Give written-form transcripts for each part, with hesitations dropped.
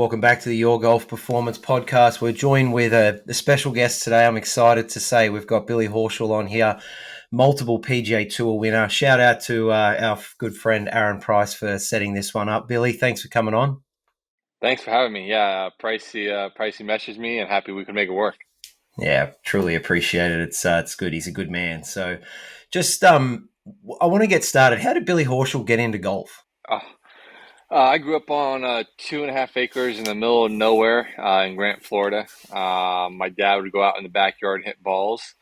Welcome back to the Your Golf Performance Podcast. We're joined with a special guest today. I'm excited to say we've got Billy Horschel on here, multiple PGA Tour winner. Shout out to our good friend Aaron Price for setting this one up. Billy, thanks for coming on. Thanks for having me. Yeah, Pricey messaged me and happy we could make it work. Yeah, truly appreciate it. It's good. He's a good man. So, just I want to get started. How did Billy Horschel get into golf? Oh, I grew up on 2.5 acres in the middle of nowhere in Grant, Florida. My dad would go out in the backyard and hit balls.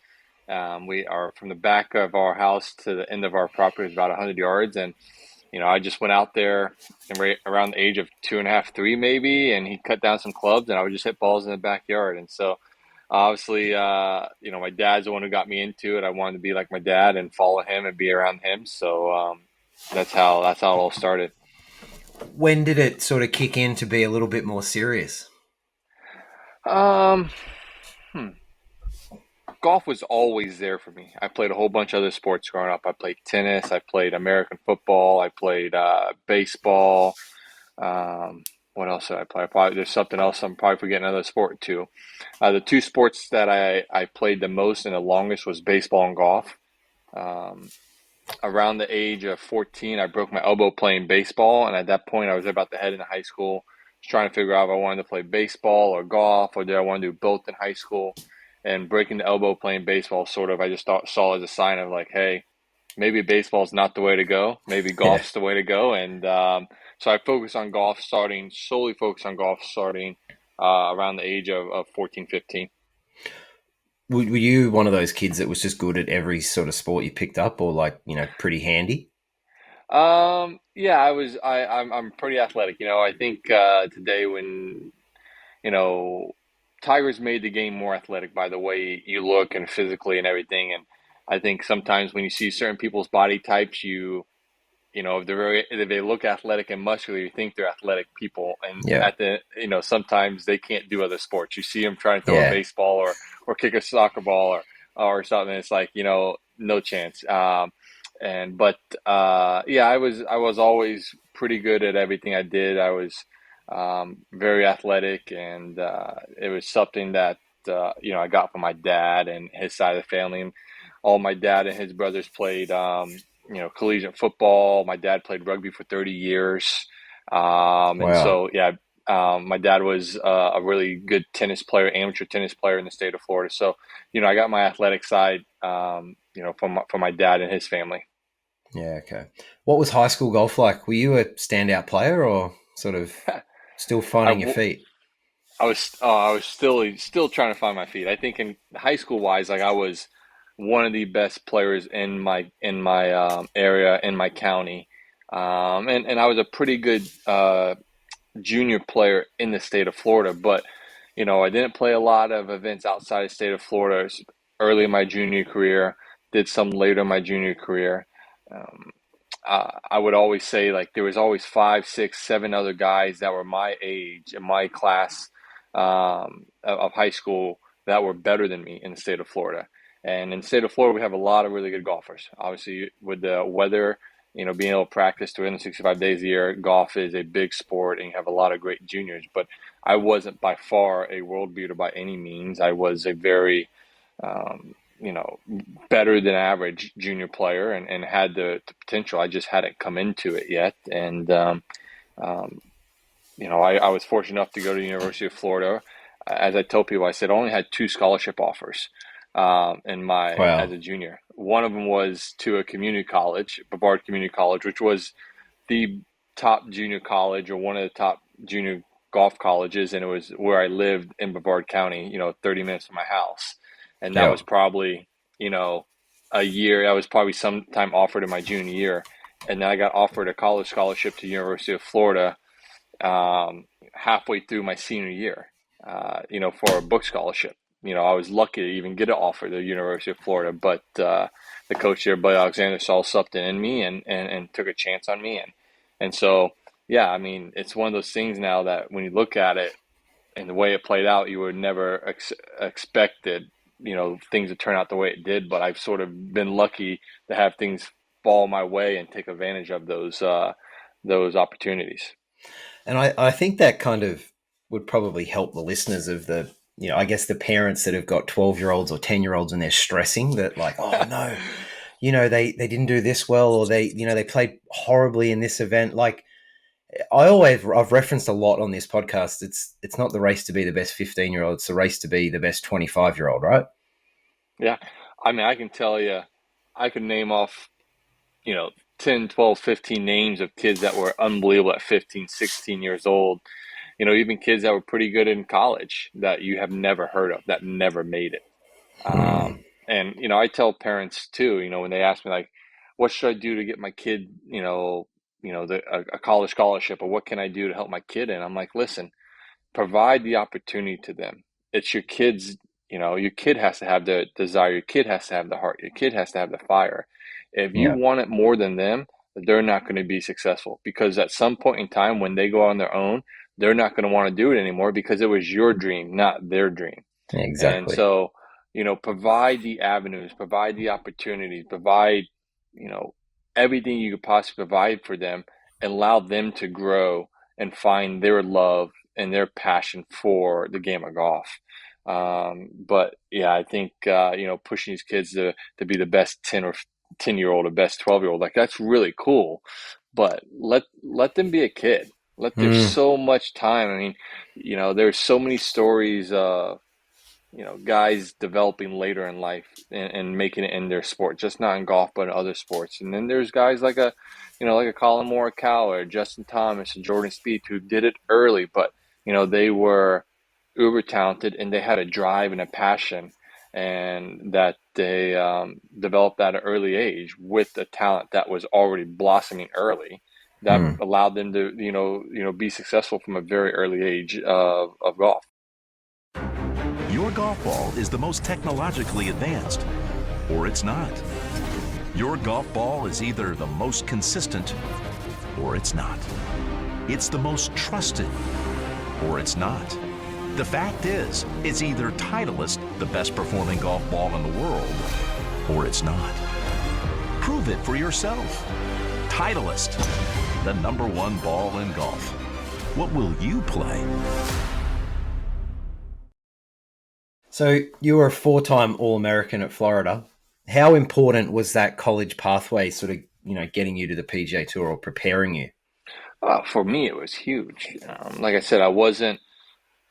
We are from the back of our house to the end of our property is about 100 yards, and I just went out there and right around the age of 2.5, 3 maybe, and he cut down some clubs, and I would just hit balls in the backyard. And so, obviously, my dad's the one who got me into it. I wanted to be like my dad and follow him and be around him. So that's how it all started. When did it sort of kick in to be a little bit more serious? Um, hmm. Golf was always there for me. I played a whole bunch of other sports growing up. I played tennis. I played American football. I played baseball. What else did I play? There's something else. I'm probably forgetting another sport too. The two sports that I played the most and the longest was baseball and golf. Um, Around the age of 14, I broke my elbow playing baseball, and at that point, I was about to head into high school. I was trying to figure out if I wanted to play baseball or golf, or did I want to do both in high school. And breaking the elbow playing baseball, I just saw as a sign of like, hey, maybe baseball's not the way to go. Maybe Yeah. golf's the way to go. And so I solely focused on golf starting around the age of 14, 15. Were you one of those kids that was just good at every sort of sport you picked up, or like pretty handy? Yeah, I'm pretty athletic. I think today when you know, Tigers made the game more athletic by the way you look and physically and everything. And I think sometimes when you see certain people's body types, if they look athletic and muscular, you think they're athletic people. And Yeah. sometimes they can't do other sports. You see them trying to throw a Yeah. baseball or kick a soccer ball or something. It's like, no chance. Yeah, I was always pretty good at everything I did. I was very athletic, and it was something that I got from my dad and his side of the family. And all my dad and his brothers played collegiate football. My dad played rugby for 30 years, and Wow. so yeah. My dad was a really good tennis player, amateur tennis player in the state of Florida. So, I got my athletic side, from my dad and his family. Yeah. Okay. What was high school golf like? Were you a standout player, or sort of still I, finding your w- feet? I was still trying to find my feet. I think in high school wise, like I was one of the best players in my area in my county, and I was a pretty good junior player in the state of Florida. But I didn't play a lot of events outside the state of Florida early in my junior career. Did some later in my junior career. Um, I would always say like there was always five, six, seven other guys that were my age in my class of high school that were better than me in the state of Florida. And in the state of Florida, we have a lot of really good golfers. Obviously, with the weather, being able to practice 365 days a year, golf is a big sport, and you have a lot of great juniors. But I wasn't by far a world beater by any means. I was a very um, you know, better than average junior player and had the potential. I just hadn't come into it yet. And, um, I was fortunate enough to go to the University of Florida. As I told people, I said I only had two scholarship offers as Wow. a junior. One of them was to a community college, Brevard Community College, which was the top junior college or one of the top junior golf colleges, and it was where I lived in Brevard County, 30 minutes from my house. And that Yeah. was probably, you know, a year. That was probably sometime offered in my junior year. And then I got offered a college scholarship to the University of Florida halfway through my senior year, for a book scholarship. I was lucky to even get an offer to the University of Florida, but the coach there, Bud Alexander, saw something in me and took a chance on me. And so, yeah, I mean, it's one of those things now that when you look at it and the way it played out, you would never expected, things to turn out the way it did. But I've sort of been lucky to have things fall my way and take advantage of those opportunities. And I think that kind of would probably help the listeners of the, I guess the parents that have got 12-year-olds or 10-year-olds and they're stressing that like, oh no, they didn't do this well, or they played horribly in this event. Like I've referenced a lot on this podcast. It's not the race to be the best 15-year-old. It's the race to be the best 25-year-old, right? Yeah. I mean, I can tell you, I could name off, you know, 10, 12, 15 names of kids that were unbelievable at 15, 16 years old. Even kids that were pretty good in college that you have never heard of, that never made it. Hmm. And I tell parents too, when they ask me like, what should I do to get my kid, a college scholarship, or what can I do to help my kid? And I'm like, listen, provide the opportunity to them. It's your kids, your kid has to have the desire, your kid has to have the heart, your kid has to have the fire. If you Yeah. want it more than them, they're not going to be successful, because at some point in time when they go on their own, they're not going to want to do it anymore because it was your dream, not their dream. And Exactly. so, provide the avenues, provide the opportunities, provide, you know, everything you could possibly provide for them, and allow them to grow and find their love and their passion for the game of golf. But yeah, I think, pushing these kids to be the best 10-year-old or best 12-year-old, like that's really cool. But let them be a kid. There's Mm. so much time. I mean, there's so many stories, guys developing later in life and making it in their sport, just not in golf, but in other sports. And then there's guys like a Colin Morikawa or Justin Thomas and Jordan Spieth who did it early, but they were uber talented and they had a drive and a passion, and that they developed at an early age with a talent that was already blossoming early. That Mm. allowed them to, be successful from a very early age of golf. Your golf ball is the most technologically advanced, or it's not. Your golf ball is either the most consistent, or it's not. It's the most trusted, or it's not. The fact is, it's either Titleist, the best performing golf ball in the world, or it's not. Prove it for yourself. Titleist, the #1 ball in golf. What will you play? So you were a 4-time All-American at Florida. How important was that college pathway sort of, getting you to the PGA Tour or preparing you? For me, it was huge. Like I said, I wasn't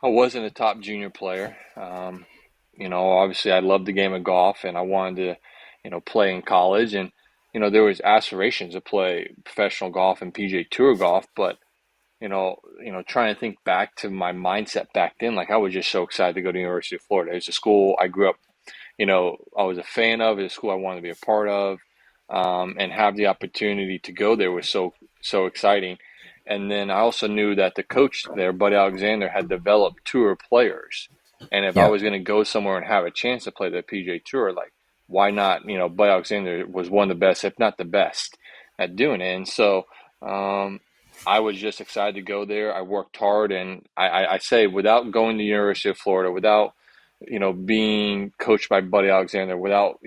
a top junior player. Obviously, I loved the game of golf, and I wanted to, play in college. And there was aspirations to play professional golf and PGA Tour golf. But trying to think back to my mindset back then, like I was just so excited to go to the University of Florida. It was a school I grew up, I was a fan of. It was a school I wanted to be a part of, and have the opportunity to go there was so exciting. And then I also knew that the coach there, Buddy Alexander, had developed tour players. And if I Yeah. was going to go somewhere and have a chance to play the PGA Tour, like why not? Buddy Alexander was one of the best, if not the best, at doing it. And so I was just excited to go there. I worked hard, and I say, without going to the University of Florida, without being coached by Buddy Alexander, without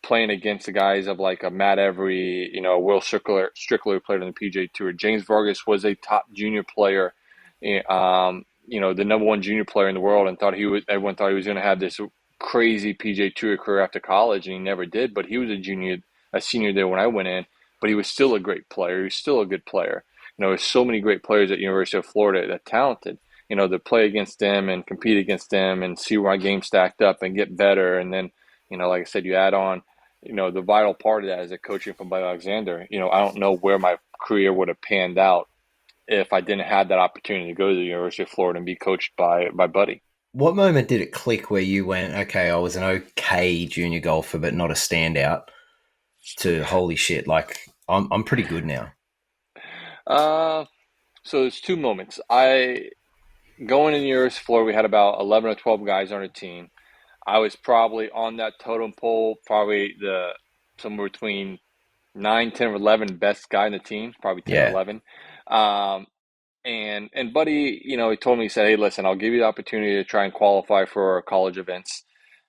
playing against the guys of like a Matt Every, Will Strickler who played on the PGA Tour. James Vargas was a top junior player, the #1 junior player in the world, and everyone thought he was going to have this crazy PGA Tour career after college, and he never did. But he was a senior there when I went in, but he was still a great player. He was still a good player. There's so many great players at University of Florida that are talented, to play against them and compete against them and see where my game stacked up and get better. And then, like I said, you add on, the vital part of that is the coaching from Billy Alexander. I don't know where my career would have panned out if I didn't have that opportunity to go to the University of Florida and be coached by Buddy. What moment did it click where you went, okay, I was an okay junior golfer, but not a standout, to holy shit, like I'm pretty good now? Uh, so there's two moments. Going in the University of Florida, we had about 11 or 12 guys on our team. I was probably on that totem pole, probably somewhere between 9, 10, or 11 best guy in the team, probably 10 or Yeah. 11. Um, and Buddy, he told me, he said, hey, listen, I'll give you the opportunity to try and qualify for our college events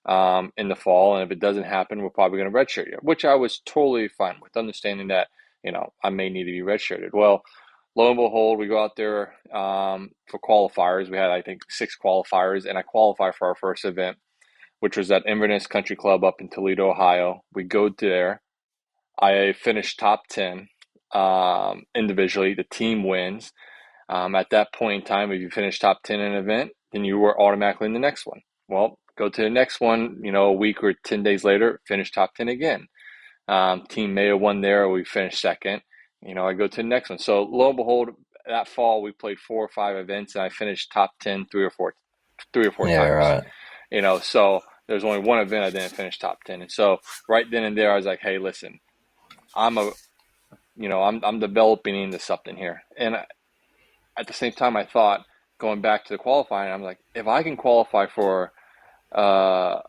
in the fall. And if it doesn't happen, we're probably going to redshirt you, which I was totally fine with, understanding that, I may need to be redshirted. Well, lo and behold, we go out there for qualifiers. We had, I think, 6 qualifiers, and I qualified for our first event, which was at Inverness Country Club up in Toledo, Ohio. We go there. I finished top 10 individually. The team wins. At that point in time, if you finish top 10 in an event, then you were automatically in the next one. Well, go to the next one, a week or 10 days later, finish top 10 again. Team may have won there, or we finished second. I go to the next one. So lo and behold, that fall we played 4 or 5 events, and I finished top 10 three or four Yeah, times. right. So there's only one event I didn't finish top 10, and so right then and there I was like, hey, listen, I'm developing into something here, and at the same time I thought, going back to the qualifying, I'm like, if I can qualify for a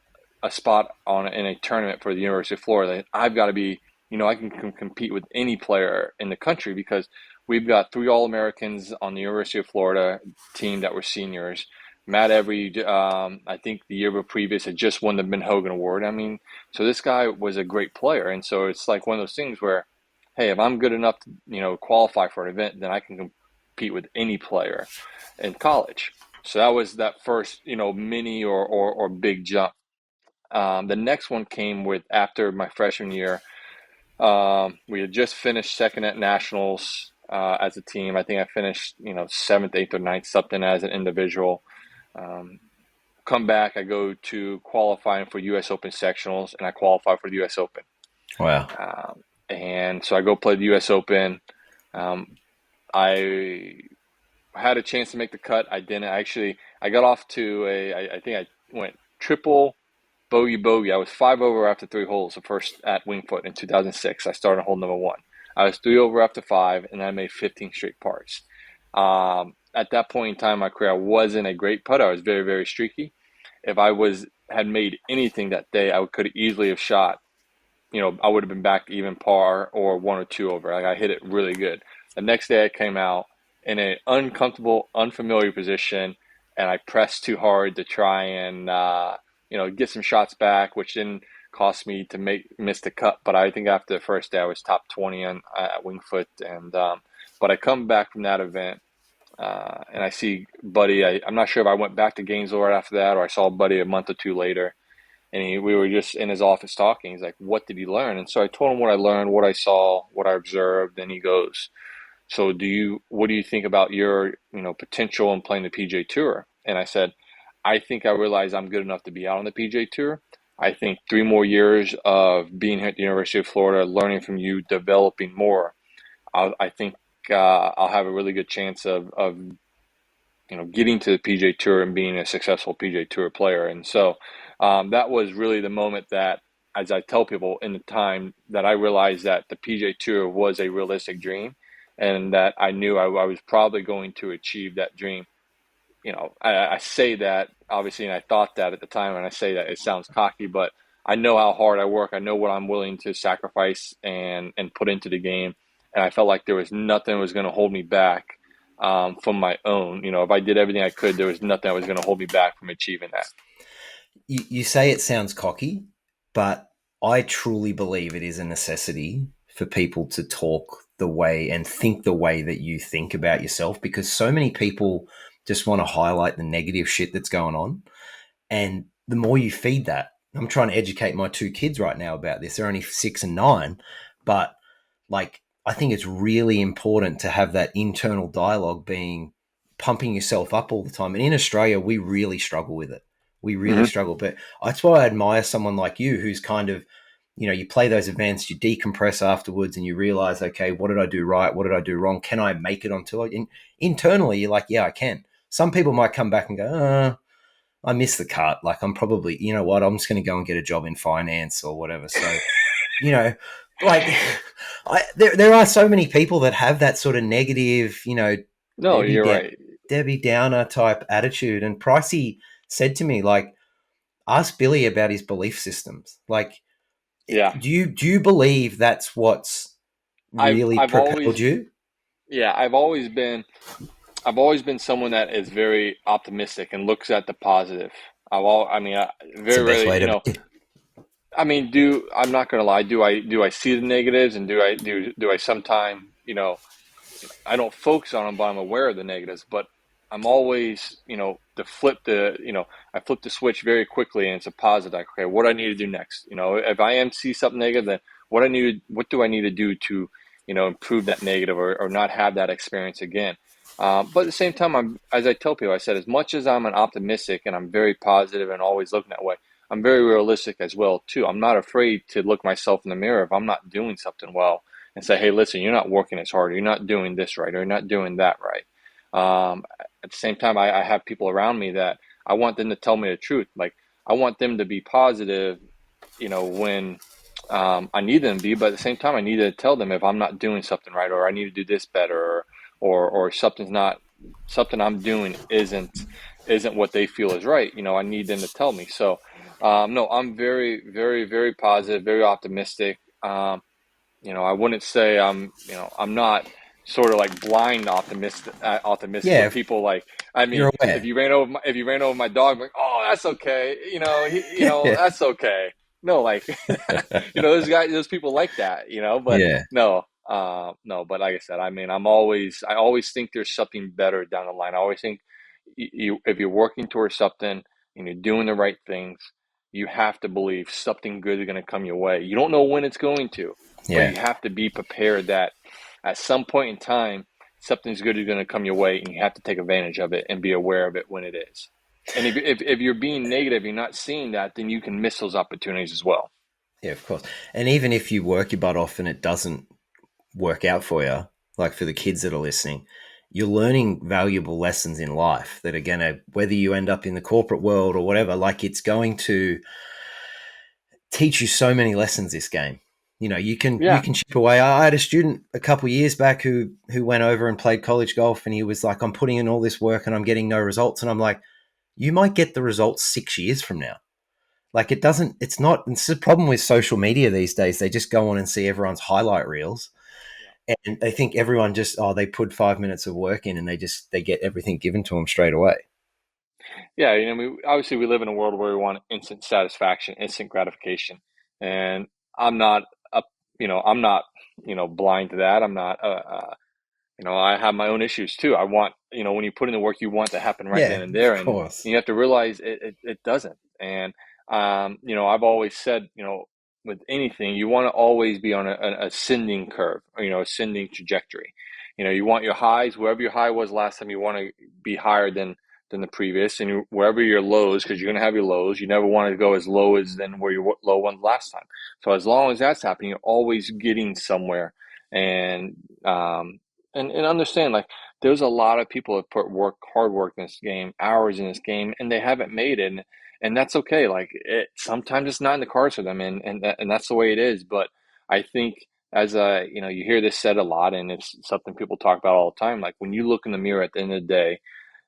spot in a tournament for the University of Florida, I've got to be, I can compete with any player in the country, because we've got 3 All-Americans on the University of Florida team that were seniors. Matt Every, I think the year previous, had just won the Ben Hogan Award. I mean, so this guy was a great player. And so it's like one of those things where, hey, if I'm good enough to, qualify for an event, then I can compete with any player in college. So that was that first, mini or big jump. The next one came with after my freshman year. We had just finished second at nationals as a team. I think I finished, 7th, 8th, or 9th, something as an individual. Come back, I go to qualifying for U.S. Open sectionals, and I qualify for the U.S. Open. Wow. And so I go play the U.S. Open. I had a chance to make the cut. I didn't. I got off to I think I went triple bogey. I was 5 over after 3 holes, the first at Wingfoot in 2006. I started hole number 1. I was 3 over after 5, and I made 15 straight pars. At that point in time in my career, I wasn't a great putter. I was very, very streaky. If I had made anything that day, I could easily have shot. I would have been back to even par or 1 or 2 over. Like, I hit it really good. The next day I came out in an uncomfortable, unfamiliar position, and I pressed too hard to try and get some shots back, which didn't cost me to miss the cut. But I think after the first day, I was top 20 at Wingfoot, and but I come back from that event, and I see Buddy. I'm not sure if I went back to Gainesville right after that, or I saw Buddy a month or 2 later, and we were just in his office talking. He's like, "What did he learn?" And so I told him what I learned, what I saw, what I observed, and he goes, "So what do you think about your potential in playing the PGA Tour?" And I said, I think I realized I'm good enough to be out on the PGA Tour. I think 3 more years of being here at the University of Florida, learning from you, developing more, I think I'll have a really good chance of getting to the PGA Tour and being a successful PGA Tour player. And so that was really the moment that, as I tell people in the time, that I realized that the PGA Tour was a realistic dream, and that I knew I was probably going to achieve that dream. I say that obviously, and I thought that at the time, and I say that it sounds cocky, but I know how hard I work. I know what I'm willing to sacrifice and put into the game. And I felt like there was nothing that was going to hold me back from my own. If I did everything I could, there was nothing that was going to hold me back from achieving that. You say it sounds cocky, but I truly believe it is a necessity for people to talk the way and think the way that you think about yourself, because so many people just want to highlight the negative shit that's going on. And the more you feed that, I'm trying to educate my 2 kids right now about this. They're only 6 and 9, but I think it's really important to have that internal dialogue, being pumping yourself up all the time. And in Australia, we really struggle with it. We really struggle. But that's why I admire someone like you, who's kind of, you play those events, you decompress afterwards, and you realize, okay, what did I do right? What did I do wrong? Can I make it on tour? And internally, you're like, yeah, I can. Some people might come back and go, I missed the cut. Like, I'm probably, you know what, I'm just going to go and get a job in finance or whatever. So, there are so many people that have that sort of negative, No, you're right. Debbie Downer type attitude. And Pricey said to me, like, ask Billy about his belief systems. Like, yeah. Do you believe that's what's really propelled you? Yeah, I've always been someone that is very optimistic and looks at the positive. Very rarely, I'm not gonna lie. Do I see the negatives, and do I sometimes, I don't focus on them, but I'm aware of the negatives. But I'm always, I flip the switch very quickly, and it's a positive. Like, okay, what do I need to do next? If I am see something negative, then what do I need to do to, improve that negative, or not have that experience again? But at the same time, as I tell people, I said, as much as I'm an optimistic and I'm very positive and always looking that way, I'm very realistic as well too. I'm not afraid to look myself in the mirror if I'm not doing something well, and say, hey, listen, you're not working as hard, or you're not doing this right, or you're not doing that right. At the same time, I have people around me that I want them to tell me the truth. Like, I want them to be positive, when I need them to be, but at the same time, I need to tell them if I'm not doing something right, or I need to do this better, or something I'm doing isn't what they feel is right. I need them to tell me. So, no, I'm very, very, very positive, very optimistic. I wouldn't say I'm not sort of like blind optimistic, Yeah, but people like, I mean, you're aware. if you ran over my dog, I'm like, oh, that's okay. That's okay. No, like, those people like that, but Yeah, no, no, but like I said, I mean, I always think there's something better down the line. I always think if you're working towards something and you're doing the right things, you have to believe something good is going to come your way. You don't know when it's going to, but yeah. you have to be prepared that at some point in time, something's good is going to come your way, and you have to take advantage of it and be aware of it when it is. And if you're being negative, you're not seeing that, then you can miss those opportunities as well. Yeah, of course. And even if you work your butt off and it doesn't work out for you, like for the kids that are listening, you're learning valuable lessons in life that are going to, whether you end up in the corporate world or whatever, like it's going to teach you so many lessons, this game. You Yeah, can chip away. I had a student a couple of years back who went over and played college golf, and he was like, I'm putting in all this work and I'm getting no results. And I'm like, you might get the results 6 years from now. Like it's not, it's the problem with social media these days. They just go on and see everyone's highlight reels, and they think everyone just, they put 5 minutes of work in and they get everything given to them straight away. yeah. Obviously we live in a world where we want instant satisfaction, instant gratification, and I'm not a, I'm not, blind to that. I'm not. I have my own issues too. I want, when you put in the work, you want to happen right then Yeah, and of there, and course. you have to realize it doesn't. And I've always said, with anything, you want to always be on an ascending curve, or ascending trajectory. You want your highs, wherever your high was last time, you want to be higher than the previous, and wherever your lows, because you're going to have your lows, you never want to go as low as than where your low ones last time. So as long as that's happening, you're always getting somewhere. And and understand, like, there's a lot of people that put hard work in this game, hours in this game, and they haven't made it, and that's okay. Like, sometimes it's not in the cards for them, and that's the way it is. But I think, as you hear this said a lot, and it's something people talk about all the time. Like, when you look in the mirror at the end of the day,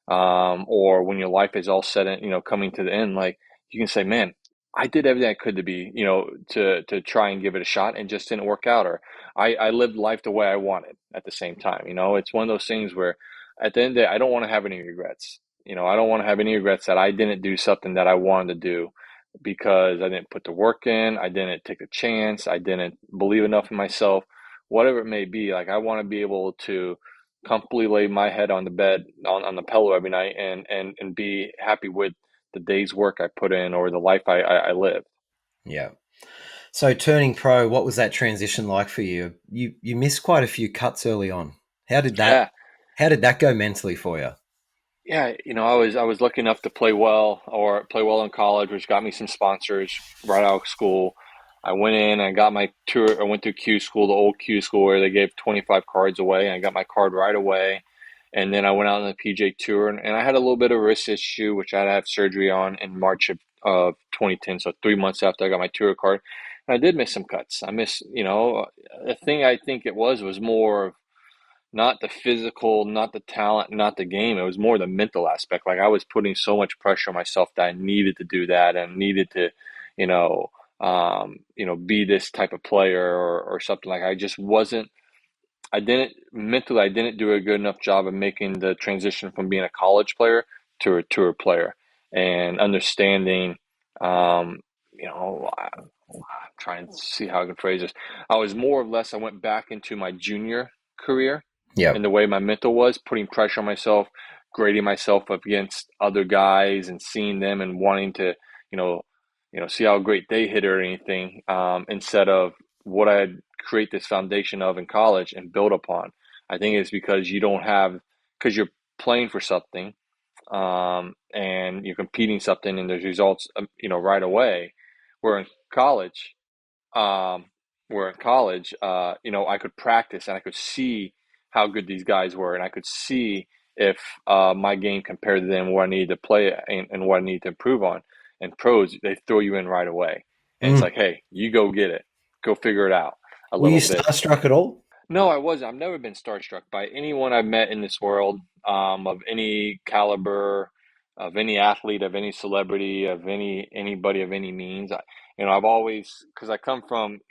or when your life is all said and coming to the end, like, you can say, man, I did everything I could to be, to try and give it a shot, and just didn't work out. Or I lived life the way I wanted at the same time. It's one of those things where at the end of the day, I don't want to have any regrets. I don't want to have any regrets that I didn't do something that I wanted to do because I didn't put the work in, I didn't take a chance, I didn't believe enough in myself, whatever it may be. Like, I want to be able to comfortably lay my head on the bed, on the pillow every night, and be happy with the day's work I put in, or the life I live. Yeah. So turning pro, what was that transition like for you? You missed quite a few cuts early on. How did that Yeah. how did that go mentally for you? Yeah, I was lucky enough to play well in college, which got me some sponsors right out of school. I went in, I got my tour. I went to Q school, the old Q school, where they gave 25 cards away, and I got my card right away. And then I went out on the PGA Tour, and I had a little bit of a wrist issue, which I had to have surgery on in March of 2010, so 3 months after I got my tour card. And I did miss some cuts. I missed, the thing I think it was more of not the physical, not the talent, not the game. It was more the mental aspect. Like, I was putting so much pressure on myself that I needed to do that, and needed to, you know, be this type of player, or something. Like, I just wasn't. I didn't do a good enough job of making the transition from being a college player to a tour player, and understanding. Um, I'm trying to see how I can phrase this. I was more or less. I went back into my junior career, Yeah. in the way my mental was, putting pressure on myself, grading myself up against other guys and seeing them and wanting to, you know, see how great they hit or anything, instead of what I'd create this foundation of in college and build upon. I think it's because because you're playing for something, and you're competing something and there's results, right away. Where in college, um, I could practice and I could see how good these guys were, and I could see if my game compared to them, what I needed to play and what I needed to improve on. And pros, they throw you in right away, and it's Mm. like, hey, you go get it, go figure it out a Were you little bit. starstruck at all? No, I wasn't. I've never been starstruck by anyone I've met in this world, of any caliber, of any athlete, of any celebrity, of anybody of any means. I've always, because I come from,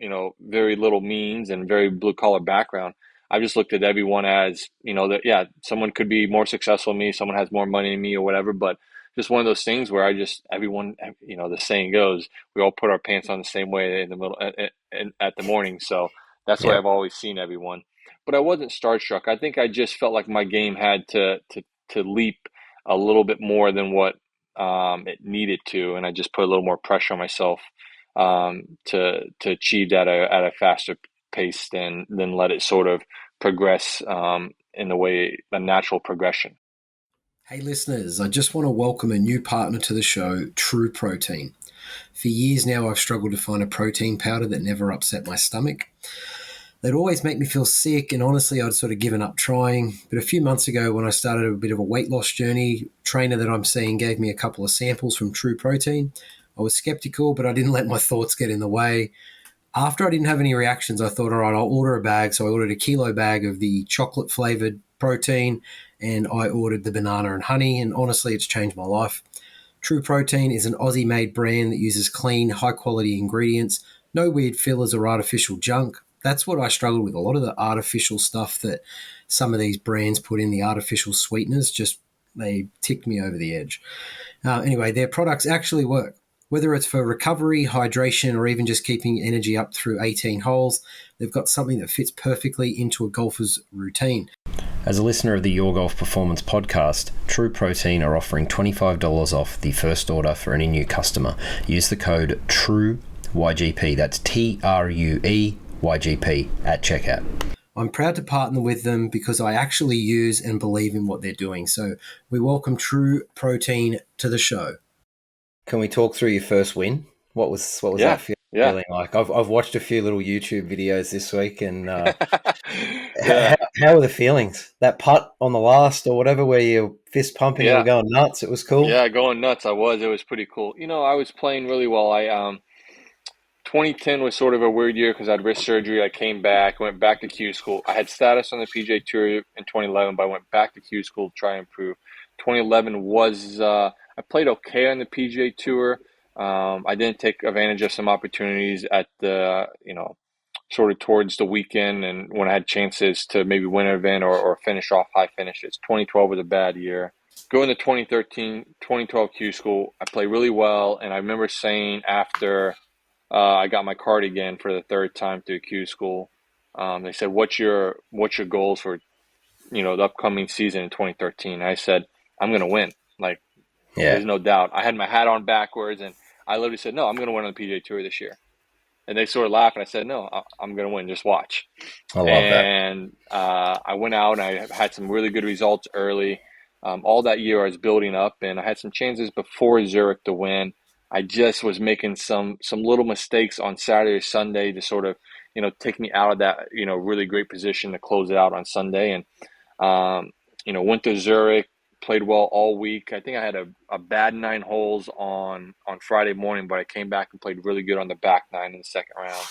very little means and very blue collar background. I've just looked at everyone as, that yeah, someone could be more successful than me, someone has more money than me or whatever, but just one of those things where everyone, the saying goes, we all put our pants on the same way in the middle at the morning. So. That's the way Yeah. I've always seen everyone. But I wasn't starstruck. I think I just felt like my game had to leap a little bit more than what it needed to, and I just put a little more pressure on myself, to achieve that at a faster pace than let it sort of progress, in the way a natural progression. Hey listeners, I just want to welcome a new partner to the show, True Protein. For years now, I've struggled to find a protein powder that never upset my stomach. They'd always make me feel sick, and honestly, I'd sort of given up trying. But a few months ago, when I started a bit of a weight loss journey, trainer that I'm seeing gave me a couple of samples from True Protein. I was skeptical, but I didn't let my thoughts get in the way. After I didn't have any reactions, I thought, all right, I'll order a bag. So I ordered a kilo bag of the chocolate flavored protein, and I ordered the banana and honey. And honestly, it's changed my life. True Protein is an Aussie-made brand that uses clean, high-quality ingredients, no weird fillers or artificial junk. That's what I struggle with. A lot of the artificial stuff that some of these brands put in, the artificial sweeteners, just they tick me over the edge. Anyway, their products actually work. Whether it's for recovery, hydration, or even just keeping energy up through 18 holes, they've got something that fits perfectly into a golfer's routine. As a listener of the Your Golf Performance podcast, True Protein are offering $25 off the first order for any new customer. Use the code TRUEYGP, that's TRUEYGP at checkout. I'm proud to partner with them because I actually use and believe in what they're doing. So we welcome True Protein to the show. Can we talk through your first win? What was Yeah, that yeah. feeling like? I've watched a few little YouTube videos this week, and Yeah. how were the feelings? That putt on the last or whatever, where you fist pumping, you were Yeah. going nuts. It was cool. Yeah, going nuts. It was pretty cool. I was playing really well. 2010 was sort of a weird year because I had wrist surgery. I came back, went back to Q school. I had status on the PGA Tour in 2011, but I went back to Q school to try and improve. 2011 was I played okay on the PGA Tour. I didn't take advantage of some opportunities at the sort of towards the weekend and when I had chances to maybe win an event or finish off high finishes. 2012 was a bad year. Going to 2012 Q school, I played really well, and I remember saying after I got my card again for the third time through Q school, they said, "What's your goals for the upcoming season in 2013?" And I said, "I'm going to win." Like, Yeah, there's no doubt. I had my hat on backwards, and I literally said, "No, I'm going to win on the PGA Tour this year." And they sort of laughed, and I said, "No, I'm going to win. Just watch." I love that. And I went out, and I had some really good results early. All that year, I was building up, and I had some chances before Zurich to win. I just was making some little mistakes on Saturday or Sunday to sort of, take me out of that, really great position to close it out on Sunday. And, went to Zurich, played well all week. I think I had a bad 9 holes on Friday morning, but I came back and played really good on the back 9 in the second round.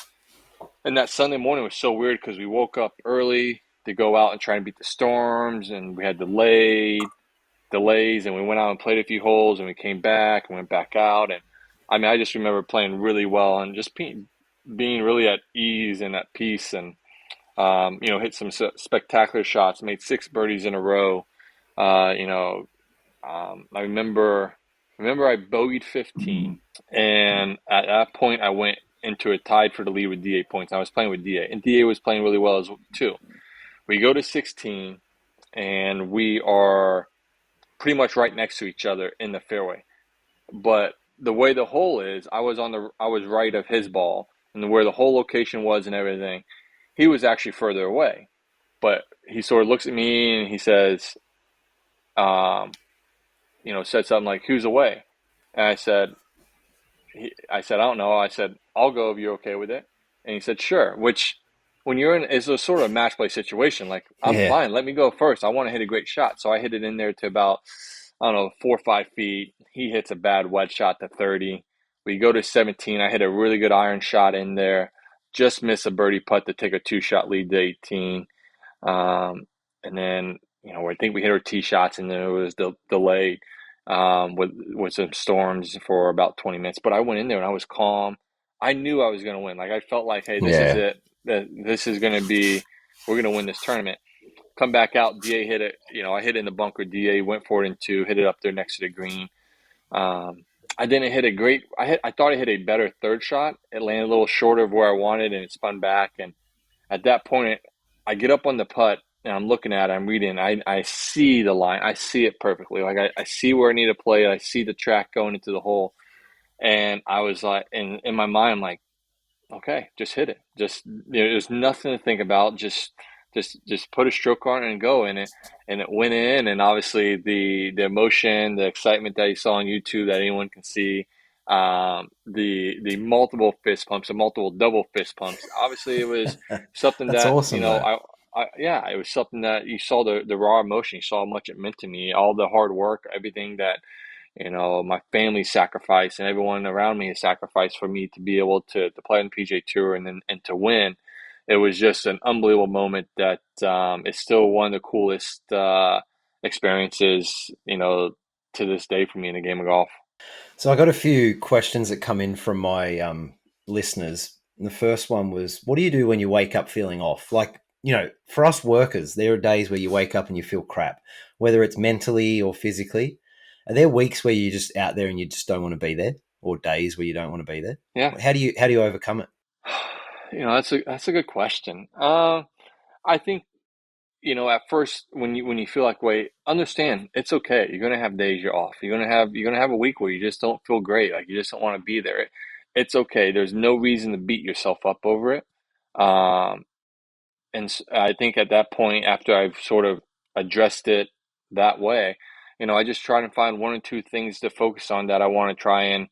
And that Sunday morning was so weird because we woke up early to go out and try and beat the storms, and we had delays, and we went out and played a few holes, and we came back and went back out. And I mean, I just remember playing really well and just being really at ease and at peace, and hit some spectacular shots, made 6 birdies in a row. I remember I bogeyed 15, and at that point I went into a tied for the lead with DA points. I was playing with DA, and DA was playing really well as well too. We go to 16, and we are pretty much right next to each other in the fairway. But the way the hole is, I was right of his ball, and where the hole location was and everything, he was actually further away. But he sort of looks at me and he says, said something like, "Who's away?" And I said, "I don't know." I said, "I'll go if you're okay with it." And he said, "Sure." Which, when you're in, is a sort of match play situation. Like, I'm fine. Let me go first. I want to hit a great shot. So I hit it in there to about, I don't know, 4 or 5 feet. He hits a bad wet shot to 30. We go to 17. I hit a really good iron shot in there. Just miss a birdie putt to take a 2-shot lead to 18. And then, I think we hit our tee shots, and then it was delayed with some storms for about 20 minutes. But I went in there and I was calm. I knew I was going to win. Like, I felt like, hey, this is it. This is going to be, we're going to win this tournament. Come back out, DA hit it. I hit it in the bunker. DA went for it in 2, hit it up there next to the green. I didn't hit a great. I thought I hit a better third shot. It landed a little short of where I wanted, and it spun back. And at that point, I get up on the putt, and I'm looking at it. I'm reading. I see the line. I see it perfectly. Like, I see where I need to play. I see the track going into the hole. And I was like, in my mind, I'm like, okay, just hit it. Just, there's nothing to think about. Just put a stroke on it and go. And it went in. And obviously the emotion, the excitement that you saw on YouTube that anyone can see, the multiple fist pumps, the multiple double fist pumps. Obviously, it was something That's that, awesome, it was something that you saw the raw emotion. You saw how much it meant to me, all the hard work, everything that, my family sacrificed and everyone around me has sacrificed for me to be able to play on the PGA Tour and to win. It was just an unbelievable moment that is still one of the coolest experiences, to this day for me in the game of golf. So I got a few questions that come in from my listeners. And the first one was, what do you do when you wake up feeling off? Like, for us workers, there are days where you wake up and you feel crap, whether it's mentally or physically. Are there weeks where you're just out there and you just don't want to be there, or days where you don't want to be there? Yeah. How do you overcome it? That's a good question. I think, at first when you feel like, wait, understand it's okay. You're gonna have days you're off. You're gonna have a week where you just don't feel great. Like, you just don't want to be there. It's okay. There's no reason to beat yourself up over it. And I think at that point, after I've sort of addressed it that way, I just try to find 1 or 2 things to focus on that I want to try and,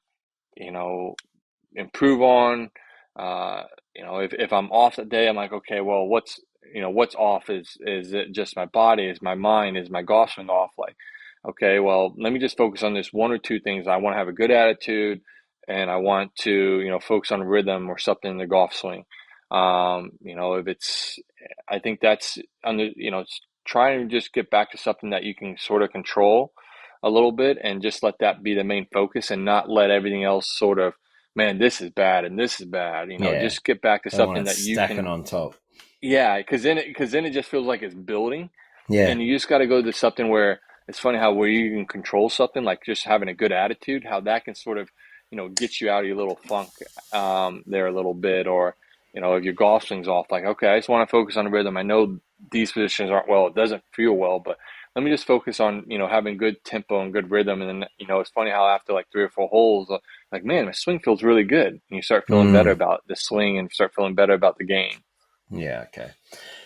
improve on. If I'm off that day, I'm like, okay, well, what's off? Is it just my body? Is my mind? Is my golf swing off? Like, okay, well, let me just focus on this 1 or 2 things. I want to have a good attitude, and I want to, focus on rhythm or something in the golf swing. If it's, I think that's trying to just get back to something that you can sort of control a little bit, and just let that be the main focus, and not let everything else sort of, man, this is bad and this is bad. Just get back to something that you stacking can. on top. Yeah, because then it just feels like it's building. Yeah, and you just got to go to something where it's funny how where you can control something, like just having a good attitude, how that can sort of get you out of your little funk there a little bit, or if your golf swing's off, like, okay, I just want to focus on the rhythm. I know these positions aren't well, it doesn't feel well, but let me just focus on having good tempo and good rhythm. And then it's funny how after like 3 or 4 holes, like, man, my swing feels really good, and you start feeling better about the swing and start feeling better about the game. Yeah, okay.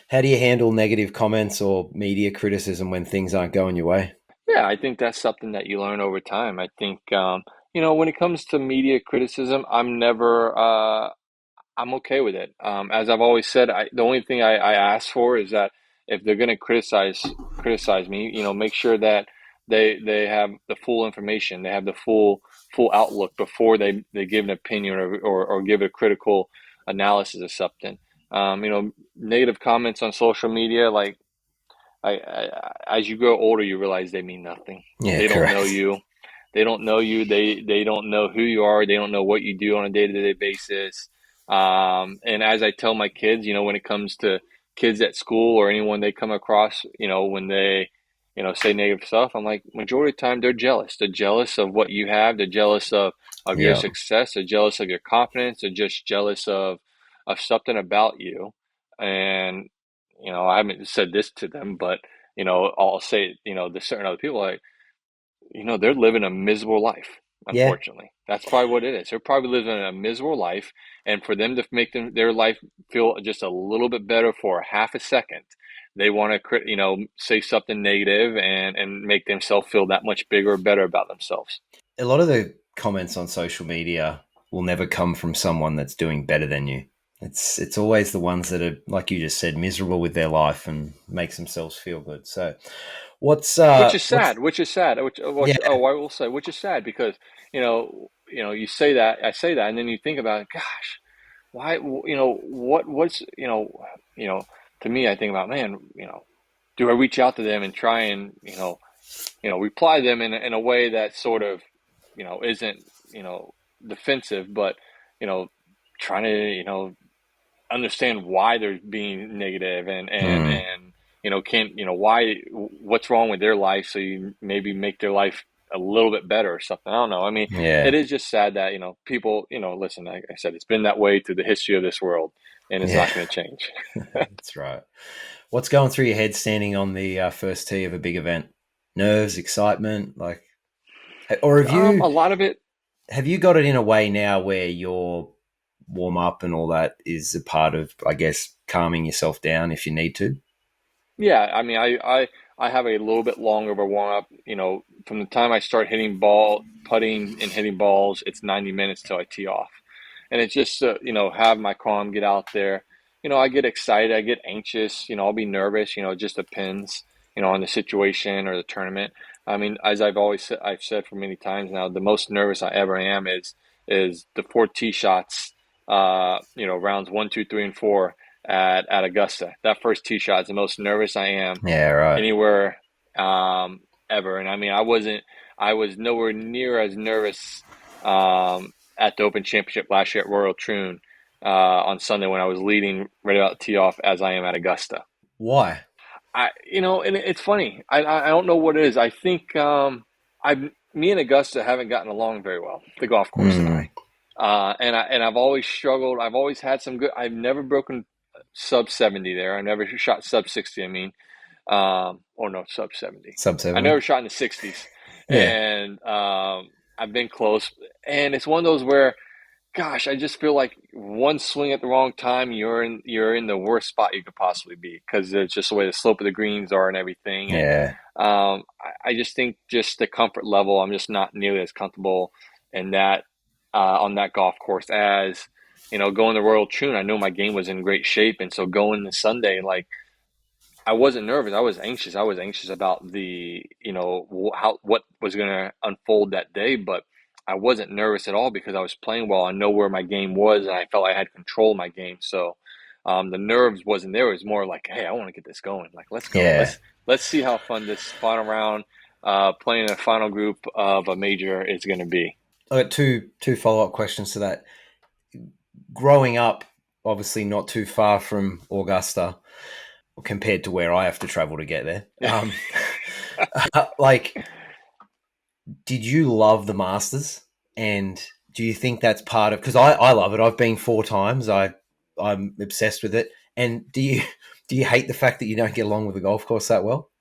How do you handle negative comments or media criticism when things aren't going your way? Yeah, I think that's something that you learn over time. I think when it comes to media criticism, I'm okay with it. As I've always said, the only thing I ask for is that if they're going to criticize me, make sure that they have the full information, they have the full outlook before they give an opinion, or give a critical analysis of something. Negative comments on social media, like, as you grow older, you realize they mean nothing. Yeah, They correct. don't know you. They don't know you. They don't know who you are. They don't know what you do on a day-to-day basis. And as I tell my kids, when it comes to kids at school or anyone they come across, when they, say negative stuff, I'm like, majority of the time they're jealous. They're jealous of what you have. They're jealous of your Yeah. success. They're jealous of your confidence. They're just jealous of something about you. And I haven't said this to them, but I'll say it, to certain other people, like, they're living a miserable life, Yeah. unfortunately. That's probably what it is. They're probably living a miserable life, and for them to make their life feel just a little bit better for half a second, they want to, say something negative and make themselves feel that much bigger or better about themselves. A lot of the comments on social media will never come from someone that's doing better than you. It's always the ones that are, like you just said, miserable with their life and makes themselves feel good. So what's Which is what's sad. Which is sad. yeah, I will say, which is sad because you say that, I say that, and then you think about it, gosh, why, what's, to me, I think about, man, do I reach out to them and try and, reply them in a way that sort of, isn't, defensive, but, you know, trying to, understand why they're being negative mm, and, why, what's wrong with their life. So you maybe make their life a little bit better or something. I don't know. I mean, yeah, it is just sad that, people, listen, like I said, it's been that way through the history of this world and it's yeah, not going to change. that's right. What's going through your head standing on the first tee of a big event? Nerves, excitement, like, or A lot of it. have you got it in a way now where your warm up and all that is a part of, I guess, calming yourself down if you need to? Yeah, I mean, I have a little bit longer of a warm up. From the time I start putting and hitting balls, it's 90 minutes till I tee off, and it's just have my calm, get out there. I get excited, I get anxious. I'll be nervous. It just depends, on the situation or the tournament. I mean, as I've said for many times now, the most nervous I ever am is the four tee shots. Rounds 1, 2, 3, and 4 at Augusta. That first tee shot is the most nervous I am Yeah, right. anywhere ever. And I mean, I was nowhere near as nervous at the Open Championship last year at Royal Troon on Sunday when I was leading right about to tee off as I am at Augusta. Why? And it's funny. I don't know what it is. I think me and Augusta haven't gotten along very well. The golf course and I. Mm, And I've always struggled. I've always had some good. I've never broken sub 70 there. I never shot sub 60. I mean, or no, sub 70. sub I 70. never shot in the 60s, Yeah, and I've been close. And it's one of those where, gosh, I just feel like one swing at the wrong time, you're in the worst spot you could possibly be because it's just the way the slope of the greens are and everything. And yeah, I just think just the comfort level, I'm just not nearly as comfortable in that on that golf course as going to Royal Troon. I know my game was in great shape, and so going to Sunday, like I wasn't nervous. I was anxious. I was anxious about the how what was going to unfold that day, but I wasn't nervous at all because I was playing well. I know where my game was, and I felt I had control of my game. So the nerves wasn't there. It was more like, hey, I want to get this going. Like, let's go. yeah. Let's see how fun this final round, playing a final group of a major is going to be. I got two follow up questions to that. Growing up, obviously not too far from Augusta, compared to where I have to travel to get there. Like, did you love the Masters? And do you think that's part of? Because I love it. I've been 4 times. I'm obsessed with it. And do you hate the fact that you don't get along with the golf course that well?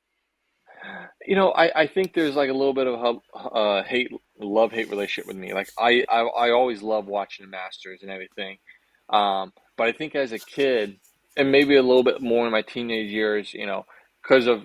I think there's like a little bit of a love-hate relationship with me. Like I always love watching the Masters and everything. But I think as a kid, and maybe a little bit more in my teenage years, because of,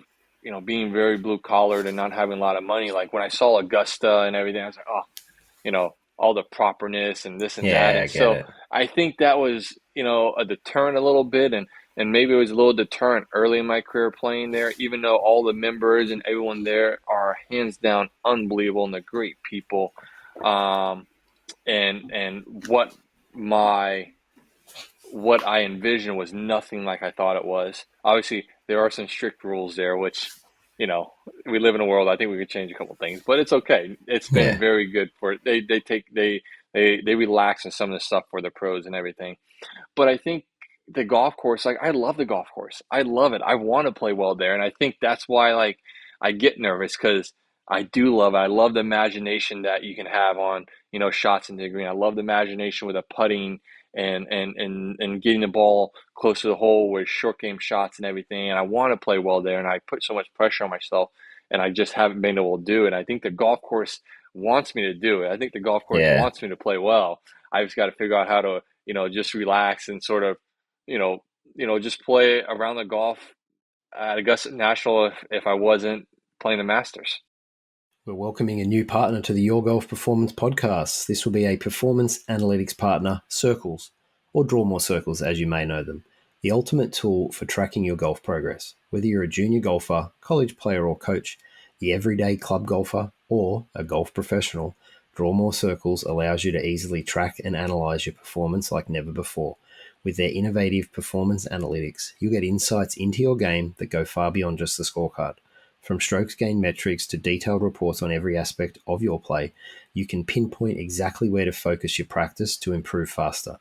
being very blue collared and not having a lot of money, like when I saw Augusta and everything, I was like, oh, all the properness and this and that. Yeah, I And get so it. I think that was, a deterrent a little bit. And maybe it was a little deterrent early in my career playing there, even though all the members and everyone there are hands down unbelievable and they're great people. And what I envisioned was nothing like I thought it was. Obviously, there are some strict rules there, which, we live in a world. I think we could change a couple things, but it's okay. It's been Yeah, very good for it. They relax in some of the stuff for the pros and everything. But I think the golf course, like I love the golf course. I love it. I want to play well there, and I think that's why like I get nervous because I do love it. I love the imagination that you can have on shots into the green. I love the imagination with a putting and getting the ball close to the hole with short game shots and everything. And I want to play well there, and I put so much pressure on myself, and I just haven't been able to do it. And I think the golf course wants me to do it. I think the golf course Yeah. wants me to play well. I just got to figure out how to, just relax and sort of, just play around the golf at Augusta National if I wasn't playing the Masters. We're welcoming a new partner to the Your Golf Performance podcast. This will be a performance analytics partner, Circles, or Draw More Circles as you may know them, the ultimate tool for tracking your golf progress. Whether you're a junior golfer, college player or coach, the everyday club golfer, or a golf professional, Draw More Circles allows you to easily track and analyze your performance like never before. With their innovative performance analytics, you get insights into your game that go far beyond just the scorecard. From strokes gained metrics to detailed reports on every aspect of your play, you can pinpoint exactly where to focus your practice to improve faster.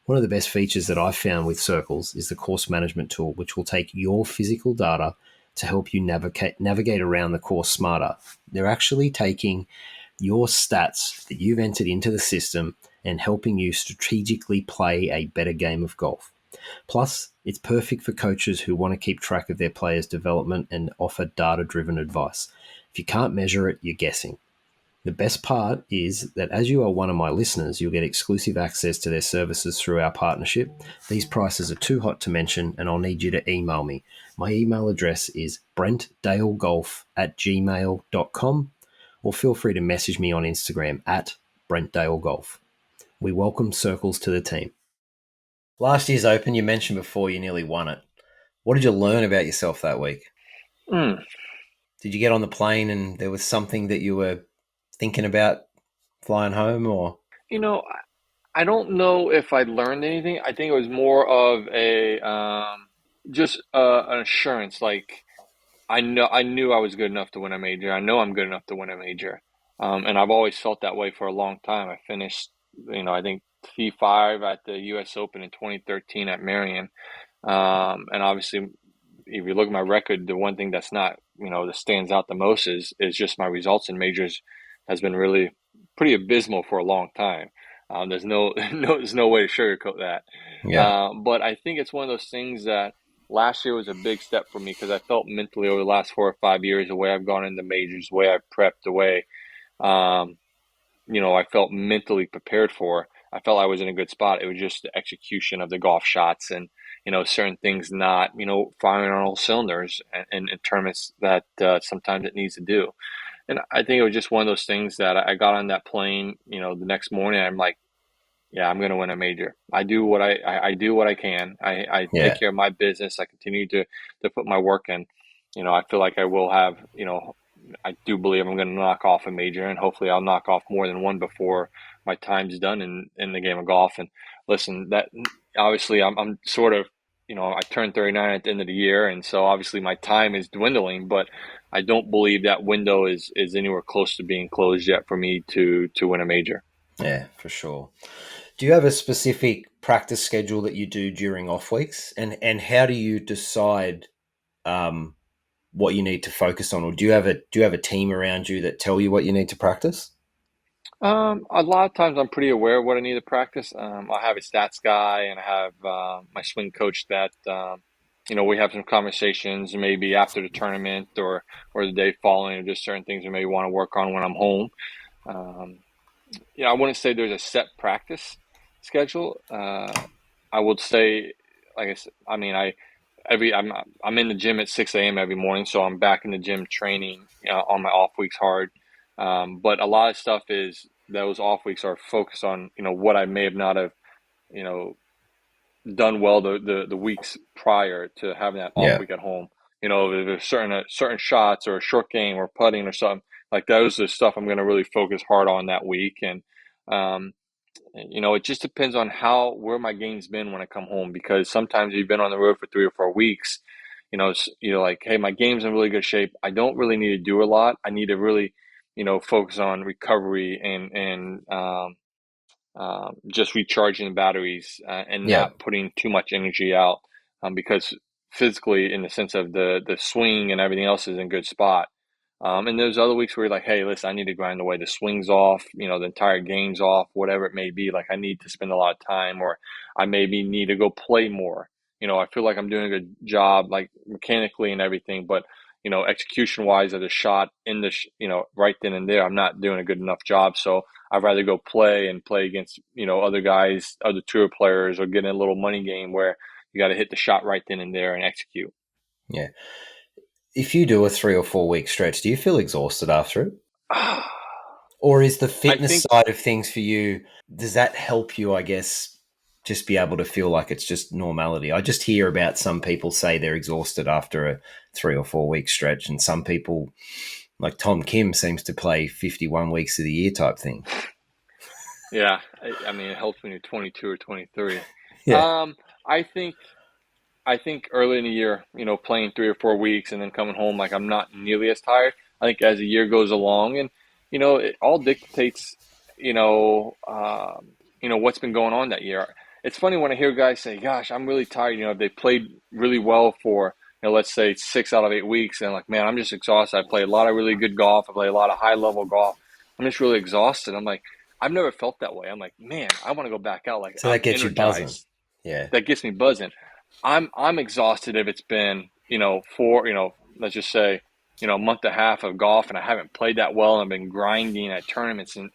One of the best features that I've found with Circles is the course management tool, which will take your physical data to help you navigate around the course smarter. They're actually taking your stats that you've entered into the system and helping you strategically play a better game of golf. Plus, it's perfect for coaches who want to keep track of their players' development and offer data-driven advice. If you can't measure it, you're guessing. The best part is that as you are one of my listeners, you'll get exclusive access to their services through our partnership. These prices are too hot to mention, and I'll need you to email me. My email address is brentdalegolf@gmail.com, or feel free to message me on Instagram @BrentDaleGolf. We welcome Circles to the team. Last year's Open, you mentioned before you nearly won it. What did you learn about yourself that week? Did you get on the plane and there was something that you were thinking about flying home, or? I don't know if I learned anything. I think it was more of a just an assurance. Like I knew I was good enough to win a major. I know I'm good enough to win a major, and I've always felt that way for a long time. I finished, I think T5 at the U.S. Open in 2013 at Marion, and obviously, if you look at my record, the one thing that's not, that stands out the most is just my results in majors has been really pretty abysmal for a long time. There's no way to sugarcoat that. Yeah. But I think it's one of those things that last year was a big step for me because I felt mentally over the last 4 or 5 years, the way I've gone into majors, the way I've prepped, the way, I felt mentally prepared for. I felt I was in a good spot. It was just the execution of the golf shots and, certain things not, firing on all cylinders in tournaments that sometimes it needs to do. And I think it was just one of those things that I got on that plane, the next morning. I'm like, yeah, I'm going to win a major. I do what I do what I can. I take care of my business. I continue to put my work in. I feel like I will have, I do believe I'm going to knock off a major, and hopefully I'll knock off more than one before my time's done in the game of golf. And listen, that obviously I'm sort of, I turned 39 at the end of the year, and so obviously my time is dwindling, but I don't believe that window is anywhere close to being closed yet for me to win a major. Yeah, for sure. Do you have a specific practice schedule that you do during off weeks, and how do you decide what you need to focus on, or do you have a team around you that tell you what you need to practice? A lot of times I'm pretty aware of what I need to practice. I have a stats guy, and I have my swing coach that we have some conversations maybe after the tournament or the day following, or just certain things I may want to work on when I'm home. I wouldn't say there's a set practice schedule. I would say, like I said, I'm in the gym at 6 a.m. every morning, so I'm back in the gym training on my off weeks hard. But a lot of stuff is those off weeks are focused on what I may have not have done well the weeks prior to having that off week at home. If there's certain shots or a short game or putting or something like those are the stuff I'm going to really focus hard on that week. And it just depends on where my game's been when I come home, because sometimes you've been on the road for 3 or 4 weeks, you're like, hey, my game's in really good shape. I don't really need to do a lot. I need to really, focus on recovery and just recharging the batteries and not putting too much energy out, because physically, in the sense of the swing and everything else, is in good spot. And there's other weeks where you're like, hey, listen, I need to grind away the swings off, the entire game's off, whatever it may be. Like I need to spend a lot of time, or I maybe need to go play more. I feel like I'm doing a good job, like mechanically and everything, but execution wise of the shot in the, right then and there, I'm not doing a good enough job. So I'd rather go play against, other guys, other tour players, or get in a little money game where you got to hit the shot right then and there and execute. Yeah. If you do a 3 or 4 week stretch, do you feel exhausted after it? Or is the fitness side of things for you, does that help you, I guess, just be able to feel like it's just normality? I just hear about some people say they're exhausted after a 3 or 4 week stretch, and some people, like Tom Kim, seems to play 51 weeks of the year type thing. Yeah, I mean, it helps when you're 22 or 23. Yeah. I think early in the year, playing 3 or 4 weeks and then coming home, like I'm not nearly as tired. I think as the year goes along, and it all dictates, what's been going on that year. It's funny when I hear guys say, "Gosh, I'm really tired." They played really well for, let's say 6 out of 8 weeks, and like, man, I'm just exhausted. I played a lot of really good golf. I played a lot of high level golf. I'm just really exhausted. I'm like, I've never felt that way. I'm like, man, I want to go back out. Like, So that gets you buzzing. Yeah. That gets me buzzing. I'm exhausted if it's been, let's just say, a month and a half of golf and I haven't played that well and I've been grinding at tournaments and,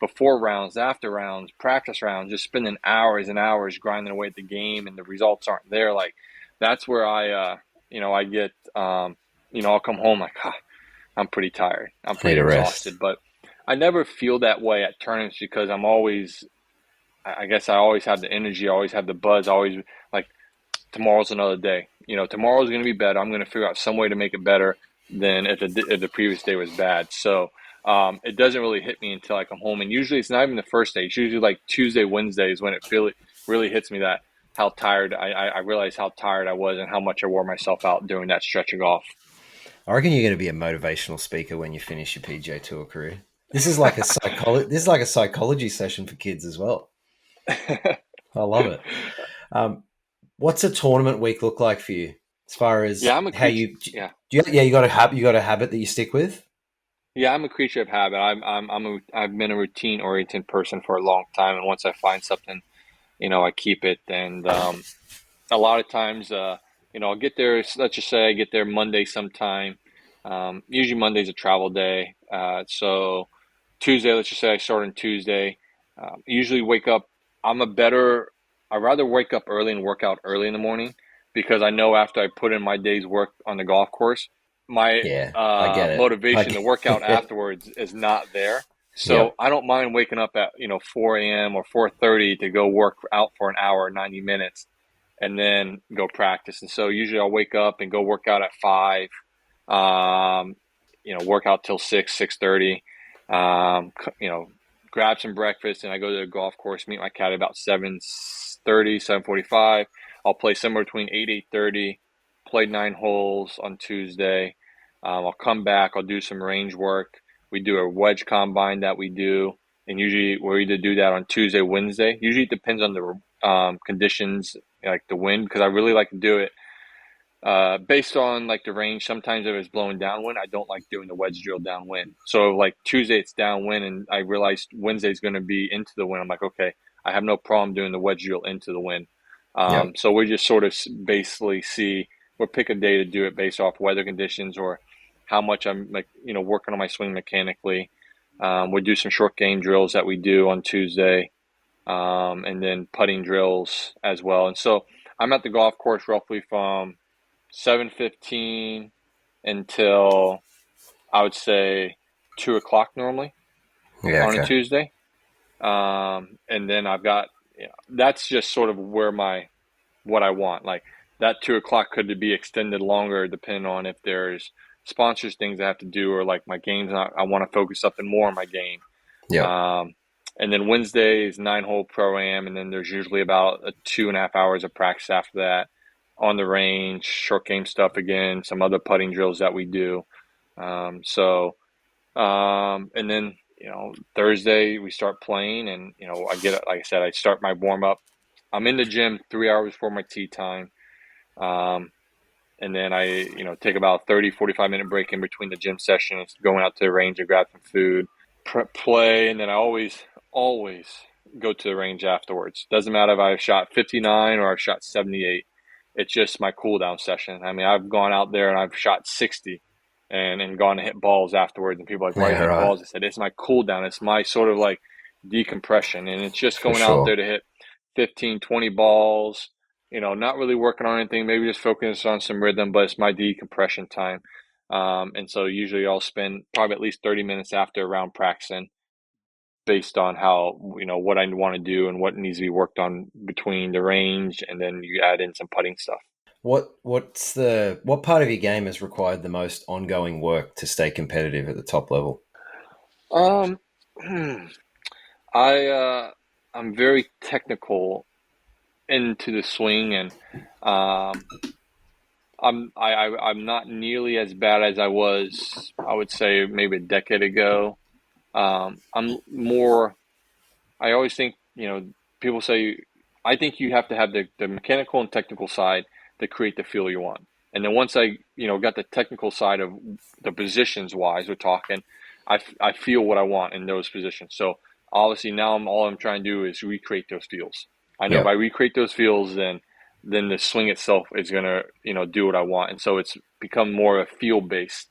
before rounds, after rounds, practice rounds, just spending hours and hours grinding away at the game and the results aren't there. Like that's where I get, I'll come home like, I'm pretty tired. I'm pretty exhausted, but I never feel that way at tournaments because I guess I always have the energy. I always have the buzz. I always like, tomorrow's another day. Tomorrow's going to be better. I'm going to figure out some way to make it better than if the previous day was bad. So it doesn't really hit me until I come home. And usually it's not even the first day. It's usually like Tuesday, Wednesday is when it really hits me that how tired I realized how tired I was and how much I wore myself out during that stretch of golf. I reckon you're going to be a motivational speaker when you finish your PGA Tour career. This is like a psychology session for kids as well. I love it. What's a tournament week look like for you? As far as you got a habit that you stick with? Yeah, I'm a creature of habit. I've been a routine oriented person for a long time, and once I find something, I keep it. And a lot of times, I'll get there. Let's just say I get there Monday sometime. Usually Monday's a travel day. So Tuesday, let's just say I start on Tuesday. Usually wake up. I'd rather wake up early and work out early in the morning because I know after I put in my day's work on the golf course, my motivation to work out afterwards is not there. So I don't mind waking up at 4 a.m. or 4:30 to go work out for an hour, 90 minutes, and then go practice. And so usually I'll wake up and go work out at 5. Work out till 6:30. Grab some breakfast, and I go to the golf course, meet my caddy about 7:30, 7:45. I'll play somewhere between 8:30, play 9 holes on Tuesday. I'll come back, I'll do some range work. We do a wedge combine that we do, and usually we'll either do that on Tuesday, Wednesday. Usually it depends on the like the wind, because I really like to do it based on like the range. Sometimes if it's blowing downwind, I don't like doing the wedge drill downwind. So like Tuesday it's downwind, and I realized Wednesday's going to be into the wind. I'm like, okay, I have no problem doing the wedge drill into the wind. So we just sort of basically we'll pick a day to do it based off weather conditions or how much I'm working on my swing mechanically. We do some short game drills that we do on Tuesday, and then putting drills as well. And so I'm at the golf course roughly from 7:15 until I would say 2:00 normally on a Tuesday. And then I've got, that's just sort of where what I want. Like that 2:00 could be extended longer depending on if there's sponsors things I have to do, or like my games, I want to focus something more on my game. And then Wednesday is 9-hole pro-am, and then there's usually about 2.5 hours of practice after that on the range, short game stuff again, some other putting drills that we do. And then, Thursday we start playing, and, like I said, I start my warm up. I'm in the gym 3 hours before my tee time. And and then I, take about 30, 45-minute break in between the gym sessions, going out to the range and grab some food, play, and then I always go to the range afterwards. Doesn't matter if I shot 59 or I shot 78. It's just my cool down session. I mean, I've gone out there and I've shot 60 and gone to hit balls afterwards, and people are like, why are you hitting balls? I said, it's my cool down. It's my sort of like decompression, and it's just going out there to hit 15, 20 balls, not really working on anything, maybe just focus on some rhythm, but it's my decompression time. And so usually I'll spend probably at least 30 minutes after a round practicing based on how, what I want to do and what needs to be worked on between the range, and then you add in some putting stuff. What part of your game has required the most ongoing work to stay competitive at the top level? I'm very technical into the swing, and I'm not nearly as bad as I was, I would say, maybe a decade ago. I always think, people say, I think you have to have the mechanical and technical side to create the feel you want. And then once I, got the technical side of the positions wise, we're talking, I feel what I want in those positions. So obviously now all I'm trying to do is recreate those feels. I know if I recreate those feels, then the swing itself is going to, do what I want. And so it's become more of a feel based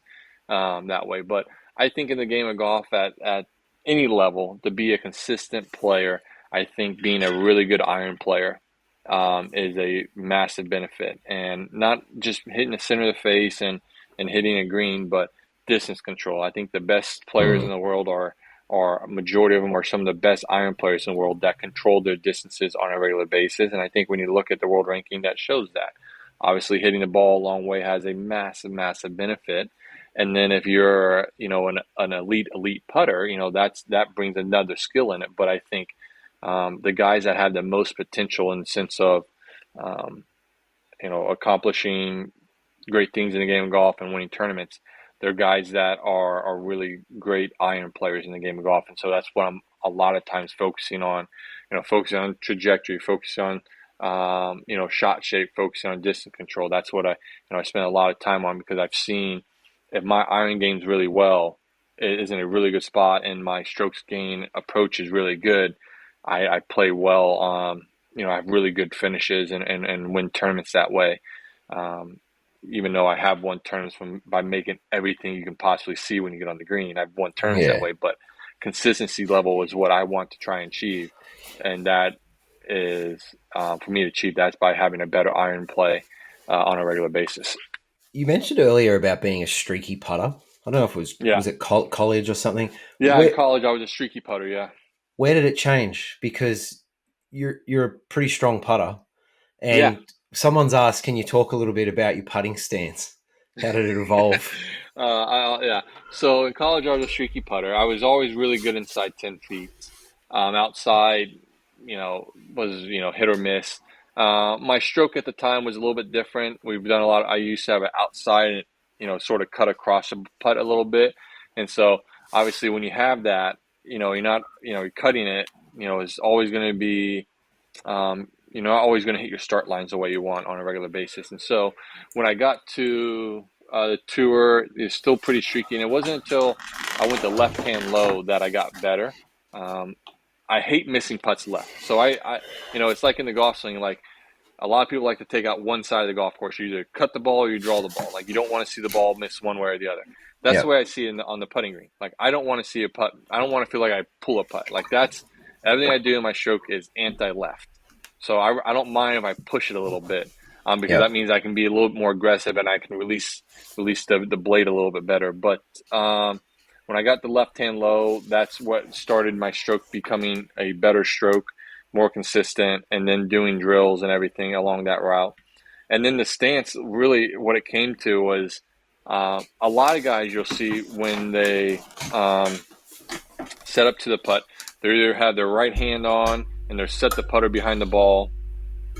that way. But I think in the game of golf at any level, to be a consistent player, I think being a really good iron player is a massive benefit. And not just hitting the center of the face and hitting a green, but distance control. I think the best players in the world are a majority of them are some of the best iron players in the world that control their distances on a regular basis. And I think when you look at the world ranking, that shows that. Obviously, hitting the ball a long way has a massive, massive benefit. And then if you're, an elite putter, that brings another skill in it. But I think the guys that have the most potential in the sense of, accomplishing great things in the game of golf and winning tournaments, they're guys that are really great iron players in the game of golf. And so that's what I'm a lot of times focusing on, focusing on trajectory, focusing on, shot shape, focusing on distance control. That's what I spend a lot of time on, because I've seen if my iron game's really well, it is in a really good spot, and my strokes gain approach is really good, I play well. I have really good finishes and win tournaments that way. Even though I have won tournaments by making everything you can possibly see when you get on the green, I've won tournaments that way. But consistency level is what I want to try and achieve, and that is for me to achieve. That's by having a better iron play on a regular basis. You mentioned earlier about being a streaky putter. I don't know if it was it college or something? Yeah, in college I was a streaky putter. Yeah. Where did it change? Because you're a pretty strong putter, and someone's asked, can you talk a little bit about your putting stance? How did it evolve? So in college, I was a streaky putter. I was always really good inside 10 feet. Outside, was, hit or miss. My stroke at the time was a little bit different. We've done I used to have an outside, sort of cut across the putt a little bit. And so obviously when you have that, you're not, you're cutting it, is always going to be, you're not always going to hit your start lines the way you want on a regular basis. And so when I got to the tour, it's still pretty streaky. And it wasn't until I went to left-hand low that I got better. I hate missing putts left. So I it's like in the golf swing, like a lot of people like to take out one side of the golf course. You either cut the ball or you draw the ball. Like you don't want to see the ball miss one way or the other. That's the way I see it on the putting green. Like I don't want to see a putt. I don't want to feel like I pull a putt. Like that's everything I do in my stroke is anti-left. So I don't mind if I push it a little bit because that means I can be a little bit more aggressive and I can release the blade a little bit better. But when I got the left-hand low, that's what started my stroke becoming a better stroke, more consistent, and then doing drills and everything along that route. And then the stance, really what it came to was a lot of guys you'll see when they set up to the putt, they either have their right hand on and they're set the putter behind the ball,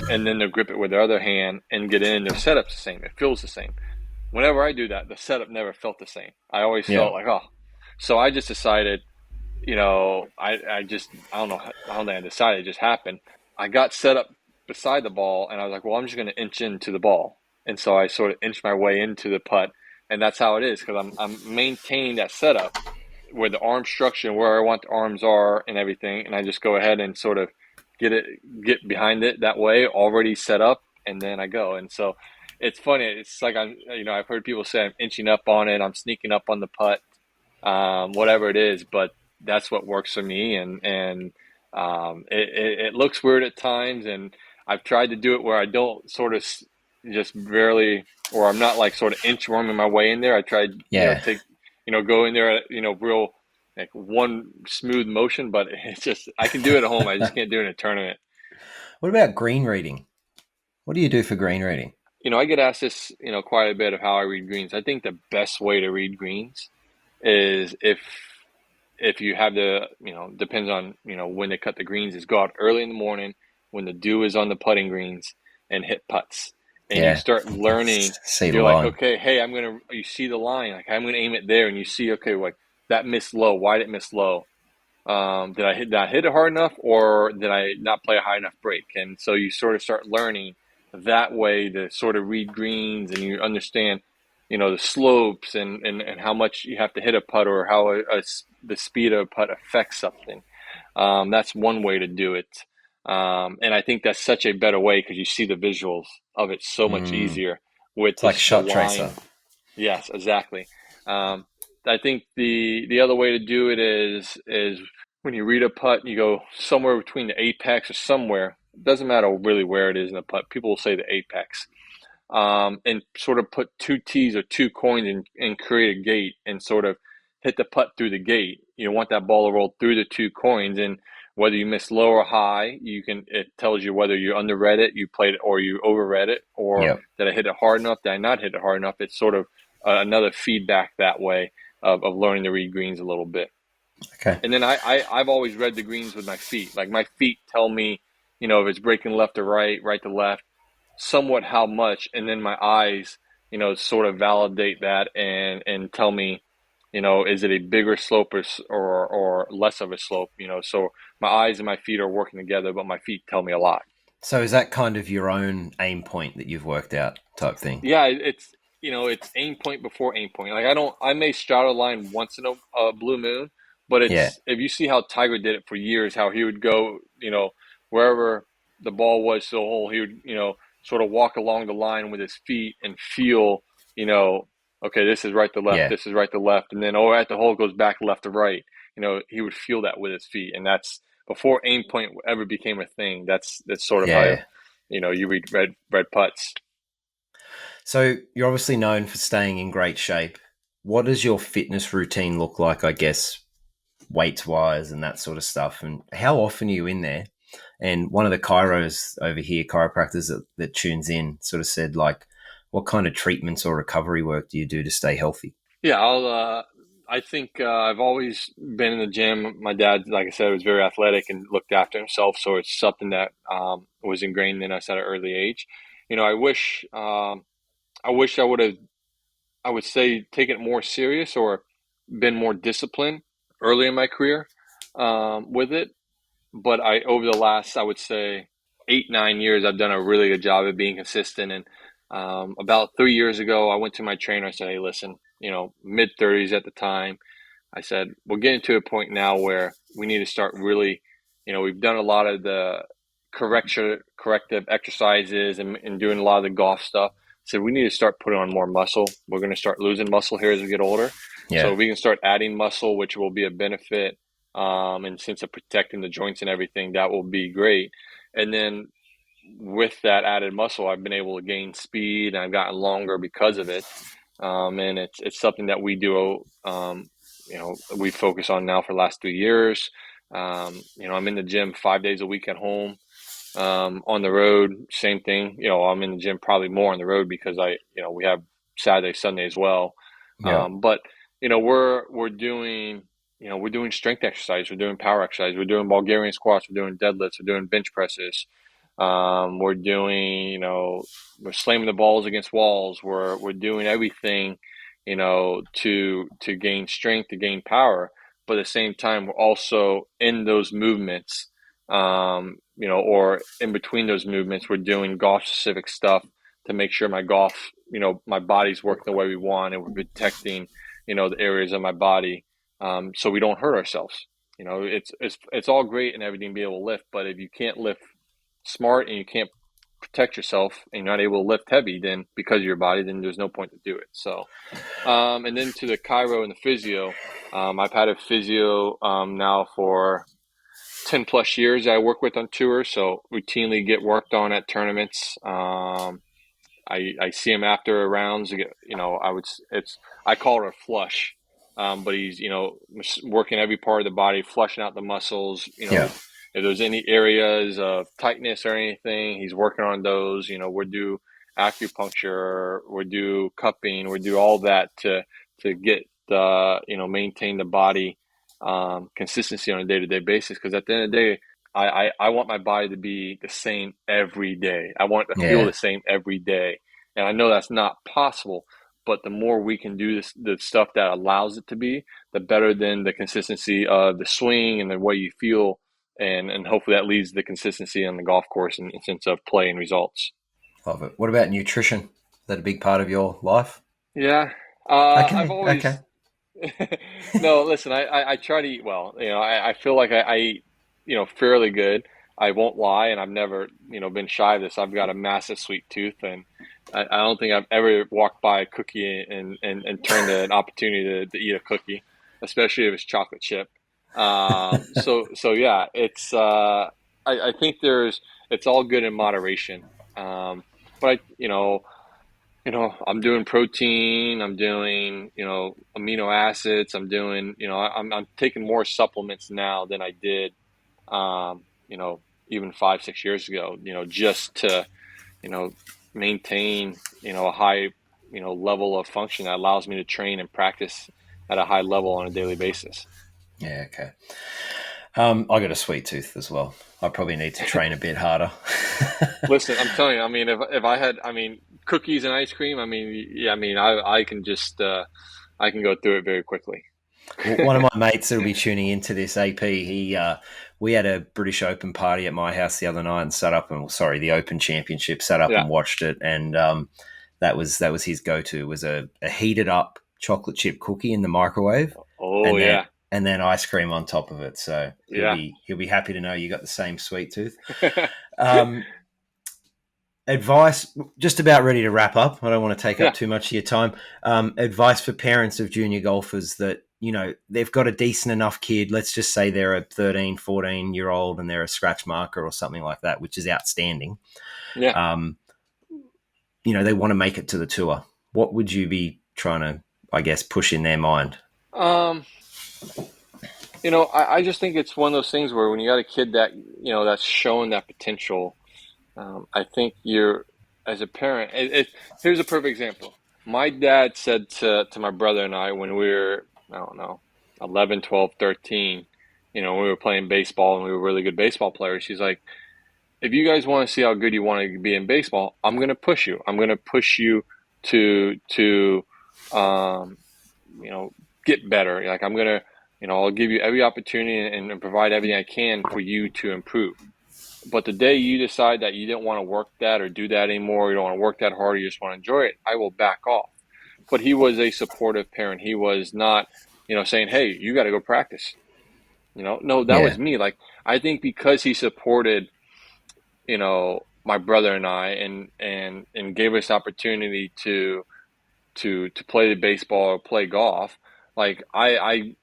and then they'll grip it with their other hand and get in. Their setup's the same. It feels the same. Whenever I do that, the setup never felt the same. I always felt like, So I just decided, I don't think I decided, it just happened. I got set up beside the ball, and I was like, well, I'm just going to inch into the ball. And so I sort of inch my way into the putt, and that's how it is, because I'm maintaining that setup where the arm structure and where I want the arms are and everything, and I just go ahead and sort of get behind it that way, already set up, and then I go. And so it's funny. It's like I've heard people say I'm inching up on it, I'm sneaking up on the putt, whatever it is, but that's what works for me. It looks weird at times, and I've tried to do it where I don't sort of just barely, or I'm not like sort of inchworming my way in there. I tried, go in there, real like one smooth motion, but it's just, I can do it at home. I just can't do it in a tournament. What about green reading? What do you do for green reading? I get asked this, quite a bit of how I read greens. I think the best way to read greens is if you have depends on, when they cut the greens, is go out early in the morning when the dew is on the putting greens and hit putts. And you start learning, you're like, okay, hey, you see the line, like I'm going to aim it there. And you see, okay, like that missed low. Why did it miss low? Did I hit it hard enough, or did I not play a high enough break? And so you sort of start learning that way to sort of read greens, and you understand, the slopes and how much you have to hit a putt, or how the speed of a putt affects something. That's one way to do it. And I think that's such a better way, because you see the visuals of it so much easier with it's like shot tracer. Yes, exactly. I think the other way to do it is when you read a putt, you go somewhere between the apex or somewhere. It doesn't matter really where it is in the putt. People will say the apex. And sort of put two tees or two coins and create a gate, and sort of hit the putt through the gate. You want that ball to roll through the two coins, and whether you miss low or high, it tells you whether you underread it, you played it, or you overread it, or did I hit it hard enough? Did I not hit it hard enough? It's sort of another feedback that way of learning to read greens a little bit. Okay. And then I've always read the greens with my feet. Like my feet tell me, if it's breaking left to right, right to left, somewhat how much, and then my eyes, sort of validate that and tell me, is it a bigger slope or less of a slope? So my eyes and my feet are working together, but my feet tell me a lot. So is that kind of your own aim point that you've worked out type thing? Yeah, it's aim point before aim point. Like I may straddle a line once in a blue moon, but if you see how Tiger did it for years, how he would go, wherever the ball was to the hole, he would, sort of walk along the line with his feet and feel, okay, this is right to left, this is right to left. And then, at the hole goes back left to right. He would feel that with his feet. And that's before aim point ever became a thing. That's sort of how, you read red putts. So you're obviously known for staying in great shape. What does your fitness routine look like, I guess, weights-wise and that sort of stuff? And how often are you in there? And one of the chiros over here, chiropractors that tunes in, sort of said, like, what kind of treatments or recovery work do you do to stay healthy? Yeah, I think I've always been in the gym. My dad, like I said, was very athletic and looked after himself. So it's something that was ingrained in us at an early age. I wish I would say taken it more serious or been more disciplined early in my career with it. But over the last, I would say 8-9 years, I've done a really good job of being consistent. And about 3 years ago, I went to my trainer. I said, hey, listen, mid-30s at the time. I said, we're getting to a point now where we need to start really, we've done a lot of the corrective exercises and doing a lot of the golf stuff. So we need to start putting on more muscle. We're going to start losing muscle here as we get older. Yeah. So we can start adding muscle, which will be a benefit. And since of protecting the joints and everything, that will be great. And then with that added muscle, I've been able to gain speed, and I've gotten longer because of it. And it's something that we do, we focus on now for the last 3 years. I'm in the gym 5 days a week at home. On the road, same thing. I'm in the gym probably more on the road because we have Saturday, Sunday as well. Yeah. But we're doing strength exercise, we're doing power exercise, we're doing Bulgarian squats, we're doing deadlifts, we're doing bench presses. We're doing, we're slamming the balls against walls. We're doing everything, to gain strength, to gain power. But at the same time, we're also in those movements, or in between those movements, we're doing golf specific stuff to make sure my golf, my body's working the way we want, and we're protecting, the areas of my body, so we don't hurt ourselves. It's all great and everything to be able to lift, but if you can't lift smart and you can't protect yourself and you're not able to lift heavy, then because of your body, then there's no point to do it. So, and then to the chiro and the physio, I've had a physio now for 10 plus years that I work with on tour. So routinely get worked on at tournaments. I see him after rounds. I call it a flush, but he's working every part of the body, flushing out the muscles. If there's any areas of tightness or anything, he's working on those. We do acupuncture, we do cupping, we do all that to get maintain the body consistency on a day-to-day basis. Because at the end of the day, I want my body to be the same every day. I want it to feel the same every day. And I know that's not possible, but the more we can do this, the stuff that allows it to be, the better than the consistency of the swing and the way you feel. And hopefully that leads to the consistency on the golf course in sense of play and results. Love it. What about nutrition? Is that a big part of your life? Yeah. I've always... No, listen, I try to eat well. I feel like I eat, fairly good. I won't lie, and I've never, been shy of this. I've got a massive sweet tooth, and I don't think I've ever walked by a cookie and turned an opportunity to eat a cookie, especially if it's chocolate chip. So yeah, it's I think it's all good in moderation. But I'm doing protein, I'm doing, amino acids, I'm doing, I'm taking more supplements now than I did, even 5-6 years ago, just to, maintain, a high, level of function that allows me to train and practice at a high level on a daily basis. Yeah. Okay. I got a sweet tooth as well. I probably need to train a bit harder. Listen, I'm telling you, if I had, cookies and ice cream, I can just, I can go through it very quickly. One of my mates that'll be tuning into this, AP, we had a British Open party at my house the other night and the Open Championship, sat up and watched it. And that was his go-to, was a heated up chocolate chip cookie in the microwave. Oh, and then ice cream on top of it. So he'll be happy to know you got the same sweet tooth. Advice, just about ready to wrap up. I don't want to take up too much of your time. Advice for parents of junior golfers that, they've got a decent enough kid. Let's just say they're a 13, 14-year-old and they're a scratch marker or something like that, which is outstanding. Yeah. They want to make it to the tour. What would you be trying to, I guess, push in their mind? I just think it's one of those things where when you got a kid that, that's showing that potential, I think you're, as a parent, here's a perfect example. My dad said to my brother and I when we were, 11, 12, 13, we were playing baseball and we were really good baseball players. He's like, if you guys want to see how good you want to be in baseball, I'm going to push you. I'm going to push you to get better. Like I'm going to, I'll give you every opportunity and provide everything I can for you to improve. But the day you decide that you don't want to work that or do that anymore, you don't want to work that hard, you just want to enjoy it, I will back off. But he was a supportive parent. He was not, saying, hey, you got to go practice. No, that was me. Like, I think because he supported, my brother and I and gave us opportunity to play the baseball or play golf, like my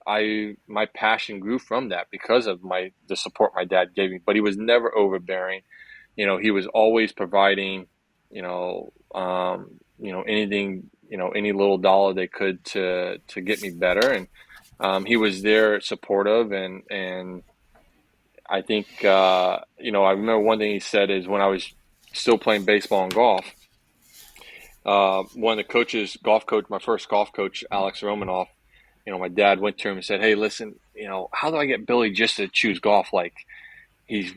passion grew from that because of the support my dad gave me. But he was never overbearing. He was always providing, anything, any little dollar they could to get me better. And he was there supportive. And I think, I remember one thing he said is when I was still playing baseball and golf, one of the coaches, my first golf coach, Alex Romanoff, my dad went to him and said, hey, listen, how do I get Billy just to choose golf? Like, he's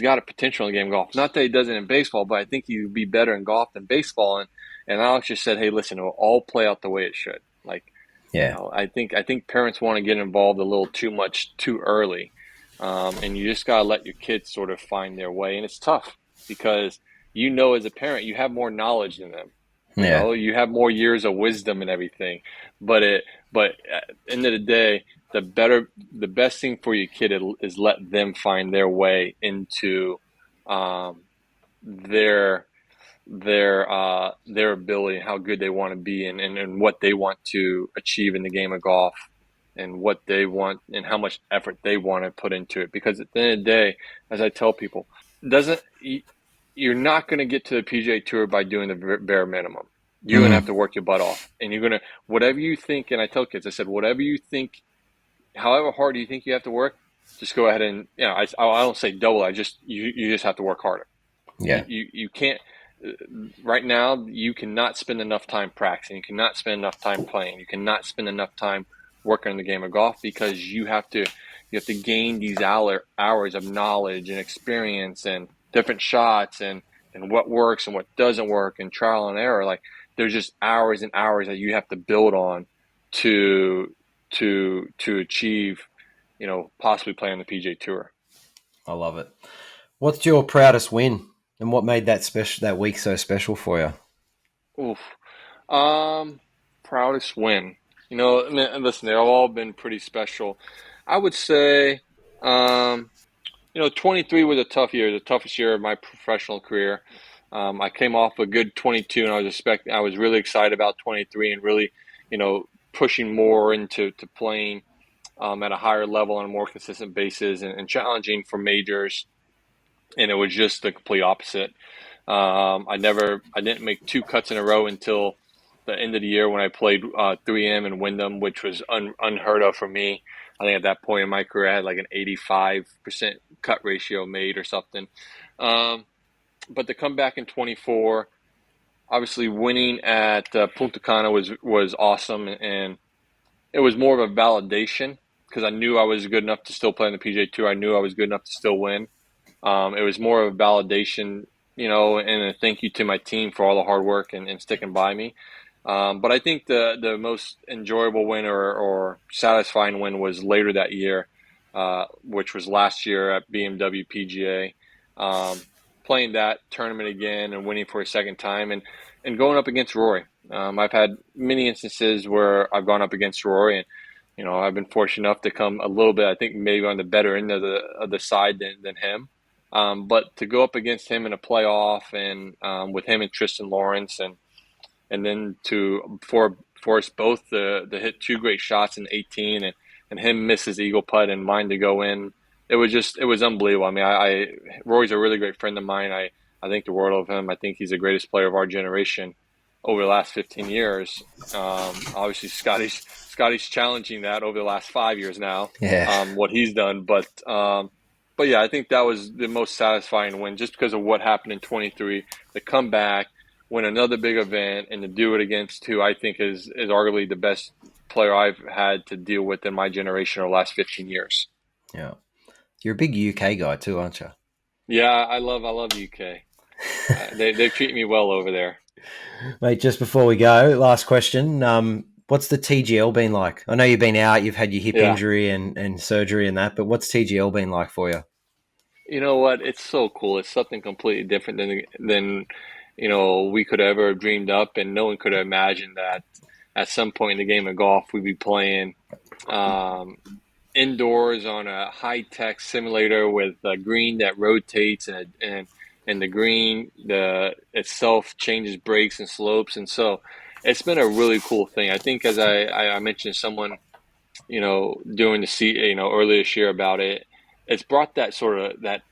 got a potential in the game of golf. Not that he does it in baseball, but I think he would be better in golf than baseball. And Alex just said, hey, listen, it'll all play out the way it should. Like, I think parents want to get involved a little too much too early. And you just got to let your kids sort of find their way. And it's tough because, as a parent, you have more knowledge than them. Yeah. You have more years of wisdom and everything. But at the end of the day, the best thing for your kid is let them find their way into their their ability and how good they want to be and what they want to achieve in the game of golf and what they want and how much effort they want to put into it. Because at the end of the day, as I tell people, you're not going to get to the PGA Tour by doing the bare minimum. You're going to have to work your butt off, and you're going to, whatever you think, and I tell kids, I said, whatever you think, however hard you think you have to work, just go ahead and, I don't say double. You just have to work harder. Yeah. You can't, right now, you cannot spend enough time practicing. You cannot spend enough time playing. You cannot spend enough time working on the game of golf because you have to gain these hours of knowledge and experience and different shots and what works and what doesn't work and trial and error. Like, there's just hours and hours that you have to build on to achieve, possibly play on the PGA Tour. I love it. What's your proudest win, and what made that week so special for you? Proudest win. Listen, they've all been pretty special. I would say, 23 was a tough year, the toughest year of my professional career. I came off a good 22, and I was really excited about 23 and really, pushing more into playing at a higher level on a more consistent basis and challenging for majors. And it was just the complete opposite. I didn't make 2 cuts in a row until the end of the year when I played 3M and Wyndham, which was unheard of for me. I think at that point in my career, I had like an 85% cut ratio made or something. But to come back in 24, obviously winning at Punta Cana was awesome, and it was more of a validation because I knew I was good enough to still play in the PGA Tour. I knew I was good enough to still win. It was more of a validation, and a thank you to my team for all the hard work and sticking by me. But I think the most enjoyable win or satisfying win was later that year, which was last year at BMW PGA. Playing that tournament again and winning for a second time and going up against Rory. I've had many instances where I've gone up against Rory, and I've been fortunate enough to come a little bit, I think maybe on the better end of the side than him. But to go up against him in a playoff and with him and Tristan Lawrence and then for us both to hit 2 great shots in 18 and him miss his eagle putt and mine to go in. It was unbelievable. I mean, Rory's a really great friend of mine. I think the world of him. I think he's the greatest player of our generation over the last 15 years. Obviously, Scotty's challenging that over the last 5 years now. Yeah. What he's done, but yeah, I think that was the most satisfying win just because of what happened in 23. The comeback, win another big event, and to do it against who I think is arguably the best player I've had to deal with in my generation over the last 15 years. Yeah. You're a big UK guy too, aren't you? Yeah, I love UK. They treat me well over there. Mate, just before we go, last question. What's the TGL been like? I know you've been out, you've had your hip injury and surgery and that, but what's TGL been like for you? You know what? It's so cool. It's something completely different than we could ever have dreamed up, and no one could have imagined that at some point in the game of golf we'd be playing indoors on a high-tech simulator with a green that rotates and the green itself changes breaks and slopes, and so it's been a really cool thing. I think as I mentioned to someone during the earlier this year about it, it's brought that sort of that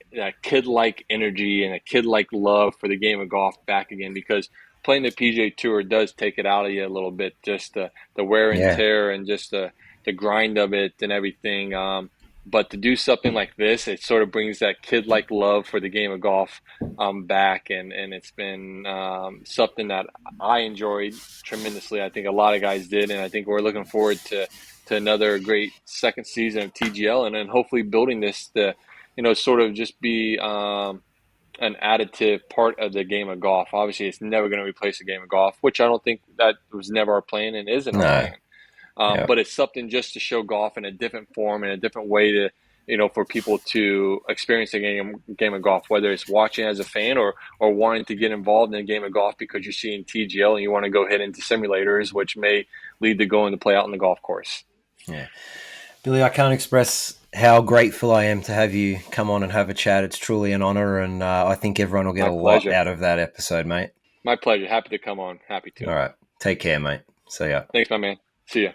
kid-like energy and a kid-like love for the game of golf back again, because playing the PGA Tour does take it out of you a little bit, just the wear and tear and just the grind of it and everything. But to do something like this, it sort of brings that kid-like love for the game of golf back, and it's been something that I enjoyed tremendously. I think a lot of guys did, and I think we're looking forward to another great second season of TGL, and then hopefully building this to sort of just be an additive part of the game of golf. Obviously, it's never going to replace the game of golf, which I don't think that was never our plan and isn't our plan. But it's something just to show golf in a different form and a different way for people to experience a game of golf, whether it's watching as a fan or wanting to get involved in a game of golf because you're seeing TGL and you want to go hit into simulators, which may lead to going to play out on the golf course. Yeah. Billy, I can't express how grateful I am to have you come on and have a chat. It's truly an honor, and I think everyone will get a lot out of that episode, mate. My pleasure. Happy to come on. Happy to. All right. Take care, mate. See ya. Thanks, my man. See ya.